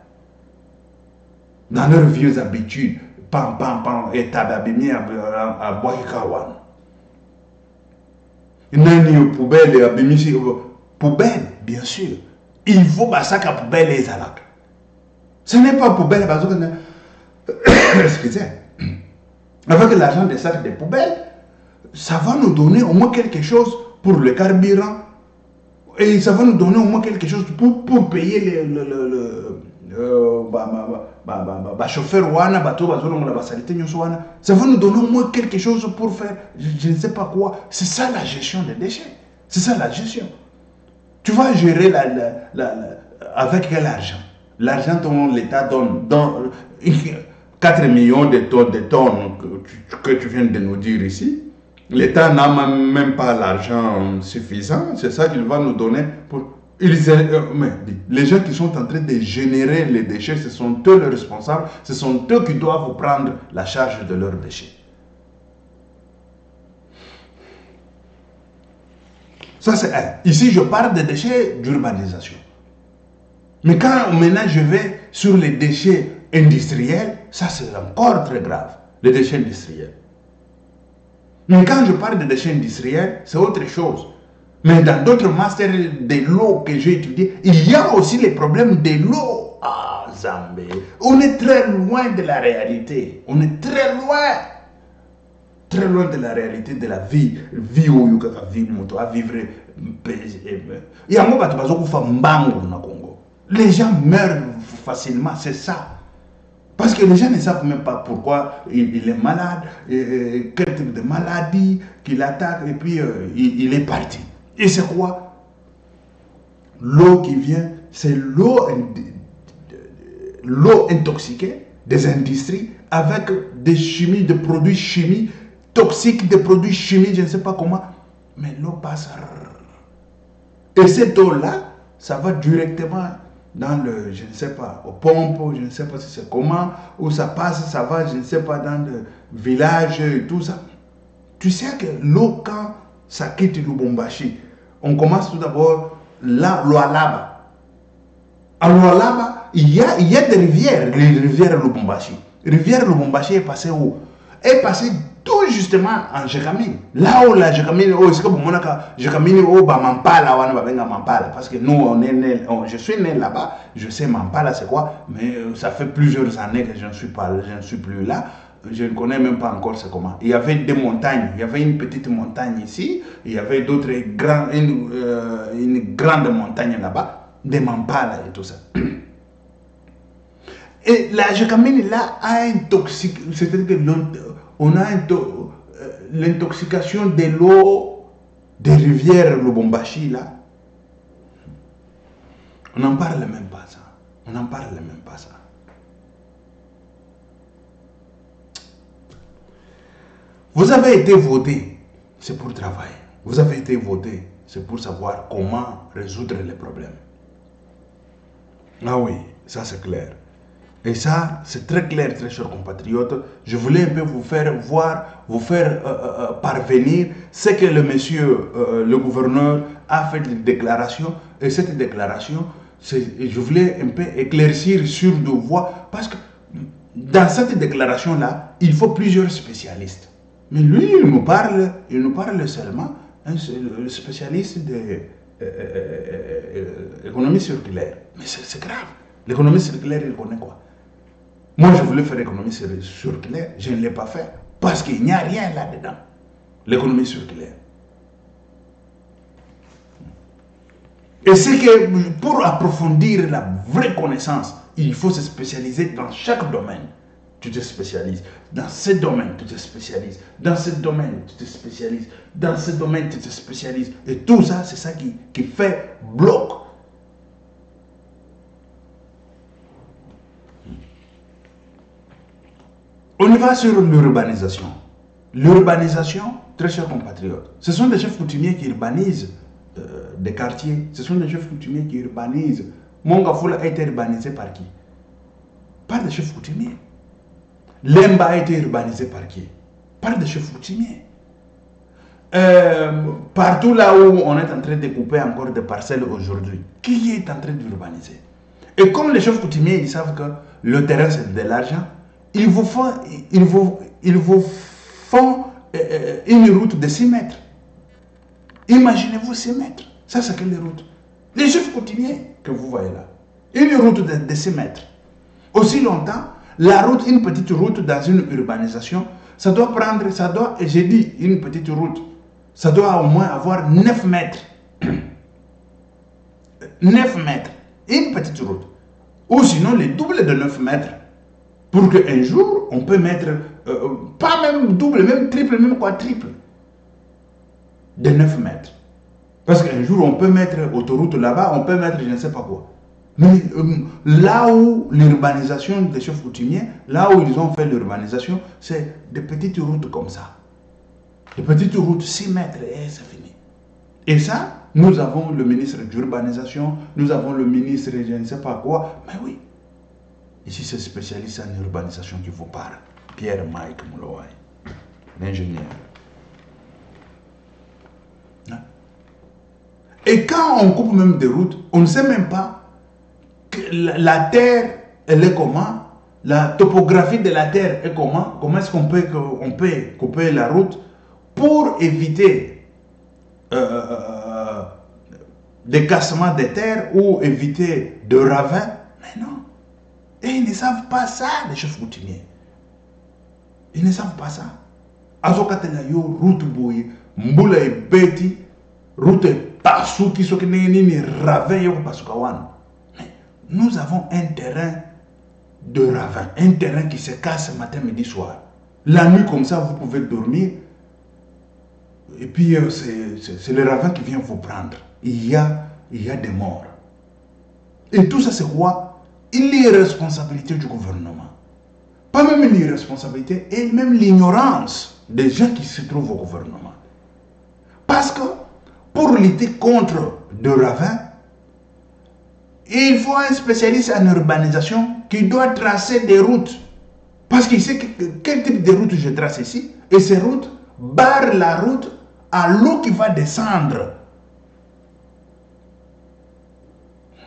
Dans leurs vieux habitudes. Pam, pam, pam, et tababimi à Boykawan. Nani poubelle, abimisi, poubelle, bien sûr. Il faut que la poubelle les alak. Ce n'est pas poubelle, parce que, excusez, avec l'argent des sacs de poubelles, ça va nous donner au moins quelque chose pour le carburant. Et ça va nous donner au moins quelque chose pour payer chauffeur ça va nous donner au moins quelque chose pour faire je ne sais pas quoi. C'est ça la gestion des déchets. C'est ça la gestion. Tu vas gérer avec quel argent? L'argent dont l'État donne 4 millions de tonnes que tu viens de nous dire ici. L'État n'a même pas l'argent suffisant. C'est ça qu'il va nous donner pour... Mais les gens qui sont en train de générer les déchets, ce sont eux les responsables, ce sont eux qui doivent prendre la charge de leurs déchets. Ça c'est un. Ici je parle des déchets d'urbanisation. Mais quand maintenant je vais sur les déchets industriels, ça c'est encore très grave, les déchets industriels. Mais quand je parle de déchets industriels, c'est autre chose. Mais dans d'autres masters de l'eau que j'ai étudiés, il y a aussi les problèmes de l'eau. Ah, Zambé. On est très loin de la réalité. On est très loin. Très loin de la réalité de la vie. Vie où il y a vivre, à vivre. Il y a un moment où Congo. Les gens meurent facilement, c'est ça. Parce que les gens ne savent même pas pourquoi il est malade, quel type de maladie qu'il attaque, et puis il est parti. Et c'est quoi? l'eau qui vient, c'est l'eau intoxiquée des industries avec des chimies, des produits chimiques toxiques, des produits chimiques, je ne sais pas comment. Mais l'eau passe. Et cette eau-là, ça va directement dans le, je ne sais pas, aux pompes, je ne sais pas si c'est comment, où ça passe, ça va, je ne sais pas, dans le village et tout ça. Tu sais que l'eau, quand ça quitte Lubumbashi, on commence tout d'abord Lualaba. À Lualaba, il y a des rivières, les rivières Lubumbashi. Rivière Lubumbashi est passée où? Est passée tout justement en Jekamine. Là où la Jekamine, est-ce que vous m'avez dit Jekamine au Mampala, Mampala, parce que nous, on est né, je suis né là-bas, je sais Mampala c'est quoi, mais ça fait plusieurs années que je ne suis plus là. Je ne connais même pas encore c'est comment. Il y avait des montagnes, il y avait une petite montagne ici, il y avait d'autres une grande montagne là-bas, des Mampala et tout ça. Et la Jekamine là a un toxique, c'est-à-dire que on a l'intoxication de l'eau des rivières Lubumbashi là. On n'en parle même pas ça. On n'en parle même pas ça. Vous avez été voté, c'est pour travailler. Vous avez été voté, c'est pour savoir comment résoudre les problèmes. Ah oui, ça c'est clair. Et ça, c'est très clair, très chers compatriotes. Je voulais un peu vous faire voir, vous faire parvenir ce que le monsieur, le gouverneur, a fait de déclaration. Et cette déclaration, je voulais un peu éclaircir sur deux voies. Parce que dans cette déclaration-là, il faut plusieurs spécialistes. Mais lui, il nous parle seulement, hein, le spécialiste de l'économie circulaire. Mais c'est grave. L'économie circulaire, il connaît quoi? Moi, je voulais faire l'économie circulaire, je ne l'ai pas fait parce qu'il n'y a rien là-dedans. L'économie circulaire. Et c'est que pour approfondir la vraie connaissance, il faut se spécialiser dans chaque domaine. Tu te spécialises. Dans ce domaine, tu te spécialises. Dans ce domaine, tu te spécialises. Dans ce domaine, tu te spécialises. Et tout ça, c'est ça qui fait bloc. On y va sur l'urbanisation. L'urbanisation, très chers compatriotes, ce sont des chefs coutumiers qui urbanisent des quartiers. Ce sont des chefs coutumiers qui urbanisent. Mongafula a été urbanisé par qui? Par des chefs coutumiers. Lemba a été urbanisé par qui? Par des chefs coutumiers. Partout là où on est en train de couper encore des parcelles aujourd'hui, qui est en train d'urbaniser? Et comme les chefs coutumiers, ils savent que le terrain c'est de l'argent, ils vous font une route de 6 mètres. Imaginez-vous 6 mètres. Ça, c'est quelle route? Les chefs coutumiers que vous voyez là. Une route de 6 mètres. Aussi longtemps, la route, une petite route dans une urbanisation, ça doit prendre, j'ai dit une petite route, ça doit au moins avoir 9 mètres. 9 mètres. Une petite route. Ou sinon, les doubles de 9 mètres. Pour qu'un jour, on peut mettre, pas même double, même triple, même quadruple, de 9 mètres. Parce qu'un jour, on peut mettre autoroute là-bas, on peut mettre je ne sais pas quoi. Mais là où l'urbanisation des chefs coutumiers, là où ils ont fait l'urbanisation, c'est des petites routes comme ça. Des petites routes 6 mètres et c'est fini. Et ça, nous avons le ministre d'urbanisation, nous avons le ministre je ne sais pas quoi, mais oui. Ici, c'est spécialiste en urbanisation qui vous parle. Pierre-Mike Moulouaï, l'ingénieur. Hein? Et quand on coupe même des routes, on ne sait même pas que la terre, elle est comment, la topographie de la terre est comment est-ce qu'on peut couper la route pour éviter des cassements de terre ou éviter de ravins. Mais non. Et ils ne savent pas ça, les chefs coutumiers. Ils ne savent pas ça. Azokatela yo route boye, mbula e beti, route pasu qui sont ni ravin yo pasukawan. Mais nous avons un terrain de ravin, un terrain qui se casse matin, midi, soir. La nuit comme ça, vous pouvez dormir. Et puis c'est le ravin qui vient vous prendre. Il y a des morts. Et tout ça, c'est quoi? L'irresponsabilité du gouvernement. Pas même l'irresponsabilité, et même l'ignorance des gens qui se trouvent au gouvernement. Parce que pour lutter contre le ravin, il faut un spécialiste en urbanisation qui doit tracer des routes. Parce qu'il sait quel type de route je trace ici. Et ces routes barrent la route à l'eau qui va descendre.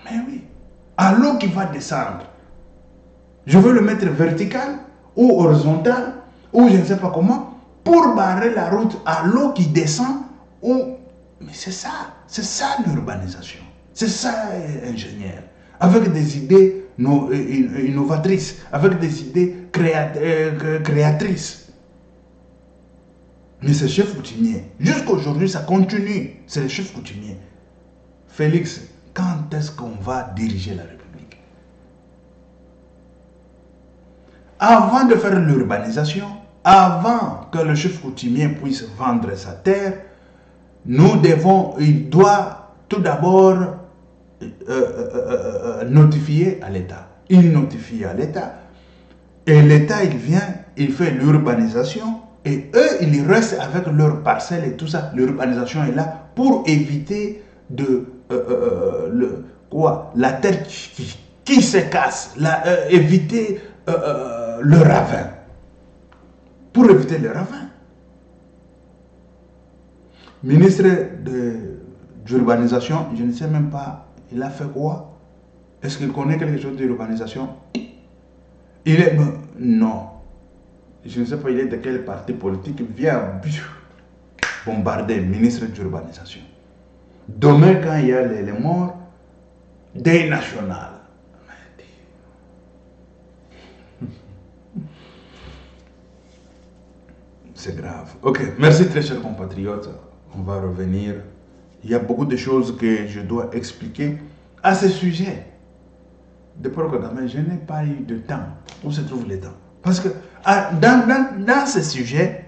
Mais oui, à l'eau qui va descendre. Je veux le mettre vertical ou horizontal ou je ne sais pas comment pour barrer la route à l'eau qui descend. Mais c'est ça l'urbanisation. C'est ça, ingénieur. Avec des idées innovatrices, avec des idées créatrices. Mais c'est chef coutumier. Jusqu'à aujourd'hui, ça continue. C'est le chef coutumier. Félix, quand est-ce qu'on va diriger la République? Avant de faire l'urbanisation, avant que le chef coutumier puisse vendre sa terre, il doit tout d'abord notifier à l'État. Il notifie à l'État et l'État, il vient, il fait l'urbanisation et eux, ils restent avec leurs parcelles et tout ça. L'urbanisation est là pour éviter la terre qui se casse, éviter le ravin. Pour éviter le ravin. Ministre d'urbanisation, je ne sais même pas, il a fait quoi? Est-ce qu'il connaît quelque chose d'urbanisation? Non. Je ne sais pas, il est de quel parti politique, il vient bombarder le ministre d'urbanisation. Demain, quand il y a les morts, deuil national. C'est grave. Ok, merci très chers compatriotes. On va revenir. Il y a beaucoup de choses que je dois expliquer à ce sujet. Depuis que je n'ai pas eu de temps. Où se trouve le temps? Parce que dans ce sujet,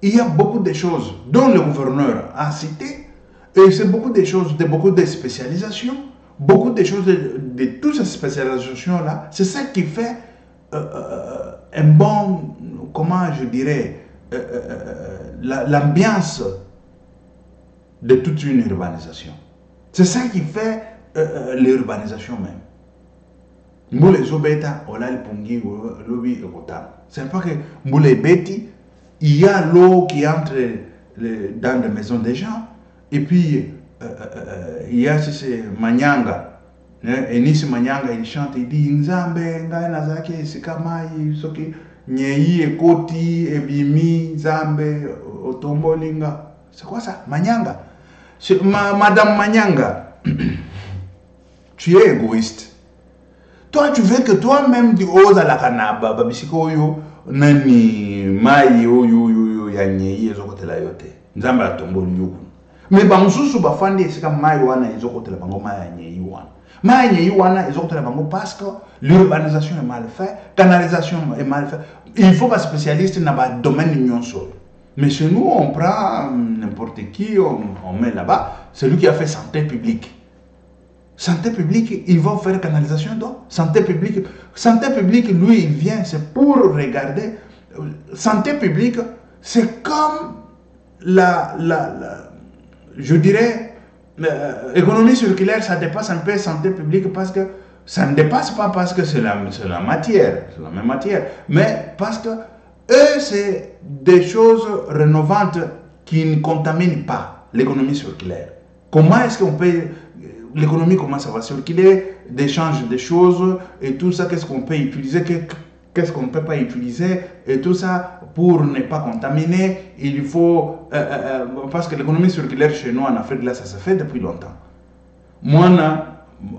il y a beaucoup de choses dont le gouverneur a cité. Et c'est beaucoup de choses, beaucoup de spécialisations. Beaucoup de choses de toutes ces spécialisations-là. C'est ça qui fait un bon, comment je dirais, l'ambiance de toute une urbanisation. C'est ça qui fait l'urbanisation même. C'est pas que il y a l'eau qui entre dans les maisons des gens et puis il y a ce Manyanga. Et Nisi Manyanga il chante, il dit Nzambe, Ngai Nazaki, Sikamai, Soki, Nyei, Ekoti, Ebimi, Nzambe, Otombolinga. C'est quoi ça? Manyanga. Madame Manyanga, tu es égoïste. Toi, tu veux que toi-même tu oses à la canaba, babisiko yo, nani, mai yo, ya nyei, ezokote la yote. Nzambe atomboli yo. Mais bansusu bafandi esika mai wana ezokote la bango mai ya nyei wana. Mai nyei wana ezokote la bango parce que l'urbanisation est mal faite, canalisation est mal faite. Il faut pas spécialiste dans le domaine nyonso. Mais chez nous, on prend n'importe qui, on met là-bas, celui qui a fait santé publique. Santé publique, il va faire canalisation d'eau. Santé publique, lui, il vient, c'est pour regarder. Santé publique, c'est comme je dirais, économie circulaire, ça dépasse un peu santé publique parce que ça ne dépasse pas parce que c'est la matière, c'est la même matière, mais parce que eux, c'est des choses rénovantes qui ne contaminent pas l'économie circulaire. Comment est-ce qu'on peut, l'économie, comment ça va circuler, d'échange des choses et tout ça, qu'est-ce qu'on peut utiliser, qu'est-ce qu'on ne peut pas utiliser et tout ça pour ne pas contaminer. Il faut, parce que l'économie circulaire chez nous en Afrique, là, ça se fait depuis longtemps. Moi,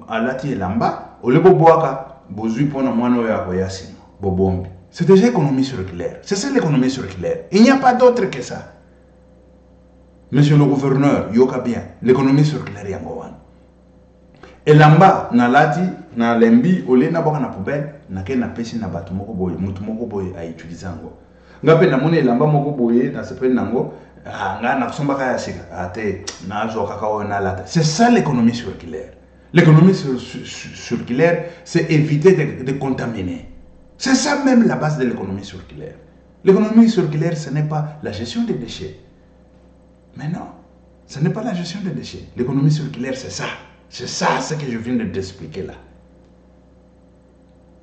à l'ati et lamba, au lieu de boire, bozui pour moi, bobombi. C'est déjà l'économie circulaire. C'est ça l'économie circulaire. Il n'y a pas d'autre que ça. Monsieur le gouverneur, yoka bien, l'économie circulaire yangowan. Et lamba, na lati, na lembi, ole na boka na poubelle, na ke na pesi na batu moko boye, mutu moko boye a utiliser ngo. Ngape na mone lamba moko boye, na sepeli nango, nga na kusomba kaya sika, ate, na azo kakao na lata. C'est ça l'économie circulaire. L'économie circulaire, c'est éviter de contaminer. C'est ça même la base de l'économie circulaire. L'économie circulaire, ce n'est pas la gestion des déchets. Mais non, ce n'est pas la gestion des déchets. L'économie circulaire, c'est ça. C'est ça ce que je viens de t'expliquer là.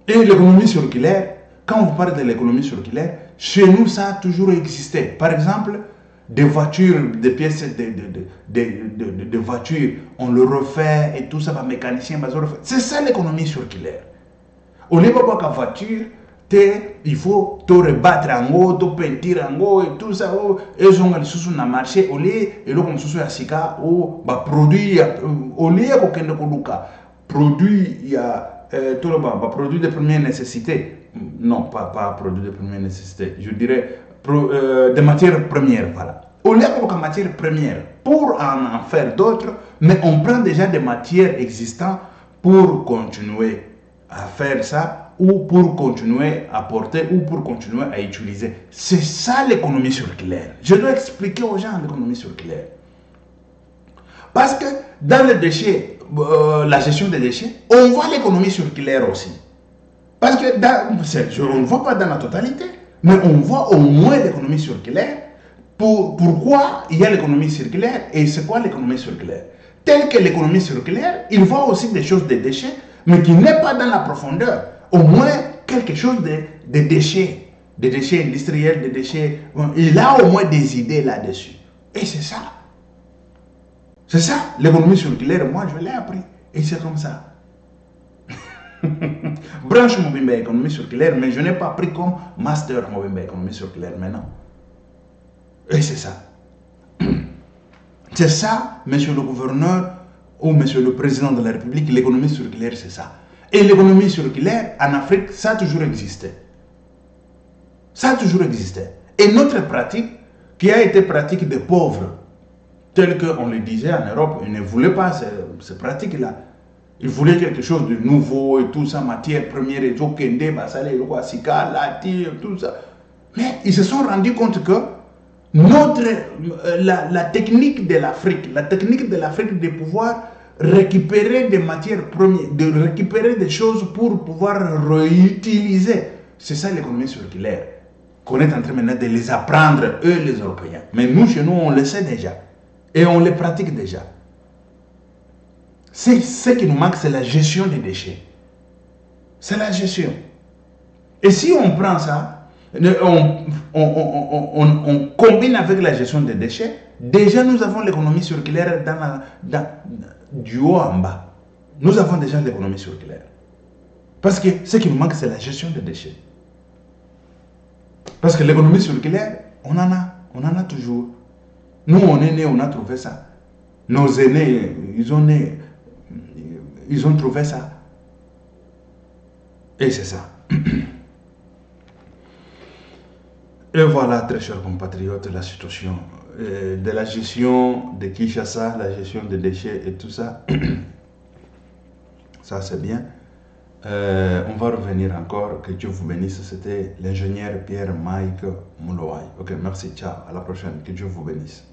Et l'économie circulaire, quand on parle de l'économie circulaire, chez nous, ça a toujours existé. Par exemple, des voitures, des pièces de voitures, on le refait et tout ça, par mécanicien, c'est ça l'économie circulaire. Au lieu de voir qu'une voiture, il faut te rebattre en haut, te peintir en haut et tout ça. Et ils ont le marché, au lieu de comme ça, il y a produit, au lieu de produit, il y a produit de première nécessité. Non, pas produit de première nécessité, je dirais de matières premières, voilà. Au lieu de matières premières pour en faire d'autres, mais on prend déjà des matières existantes pour continuer à faire ça, ou pour continuer à porter, ou pour continuer à utiliser. C'est ça l'économie circulaire. Je dois expliquer aux gens l'économie circulaire. Parce que dans les déchets, la gestion des déchets, on voit l'économie circulaire aussi. Parce que on ne voit pas dans la totalité, mais on voit au moins l'économie circulaire. Pourquoi il y a l'économie circulaire et c'est quoi l'économie circulaire? Tel que l'économie circulaire, il voit aussi des choses de déchets, mais qui n'est pas dans la profondeur. Au moins quelque chose de déchets, des déchets industriels, des déchets. Il a au moins des idées là-dessus. Et c'est ça. C'est ça, l'économie circulaire. Moi, je l'ai appris. Et c'est comme ça. Branche Mobimba économie circulaire, mais je n'ai pas pris comme master Mobimba économie circulaire maintenant. Et c'est ça. C'est ça, monsieur le gouverneur ou monsieur le président de la République, l'économie circulaire, c'est ça. Et l'économie circulaire, en Afrique, ça a toujours existé. Ça a toujours existé. Et notre pratique, qui a été pratique des pauvres, telle qu'on le disait en Europe, ils ne voulaient pas ces pratiques-là. Ils voulaient quelque chose de nouveau et tout ça, matière première et tout, kende, basale, sika, lati, tout ça. Mais ils se sont rendus compte que la technique de l'Afrique de pouvoir récupérer des matières premières, de récupérer des choses pour pouvoir réutiliser, c'est ça l'économie circulaire. Qu'on est en train maintenant de les apprendre, eux les Européens. Mais nous, chez nous, on le sait déjà. Et on les pratique déjà. Ce qui nous manque, c'est la gestion des déchets. C'est la gestion. Et si on prend ça, on combine avec la gestion des déchets, déjà nous avons l'économie circulaire du haut en bas. Nous avons déjà l'économie circulaire. Parce que ce qui nous manque, c'est la gestion des déchets. Parce que l'économie circulaire, on en a toujours. Nous, on est nés, on a trouvé ça. Nos aînés, ils ont trouvé ça. Et c'est ça. Et voilà, très chers compatriotes, la situation de la gestion de Kinshasa, la gestion des déchets et tout ça. Ça, c'est bien. On va revenir encore. Que Dieu vous bénisse. C'était l'ingénieur Pierre Mike Moulouaï. Ok, merci. Ciao. À la prochaine. Que Dieu vous bénisse.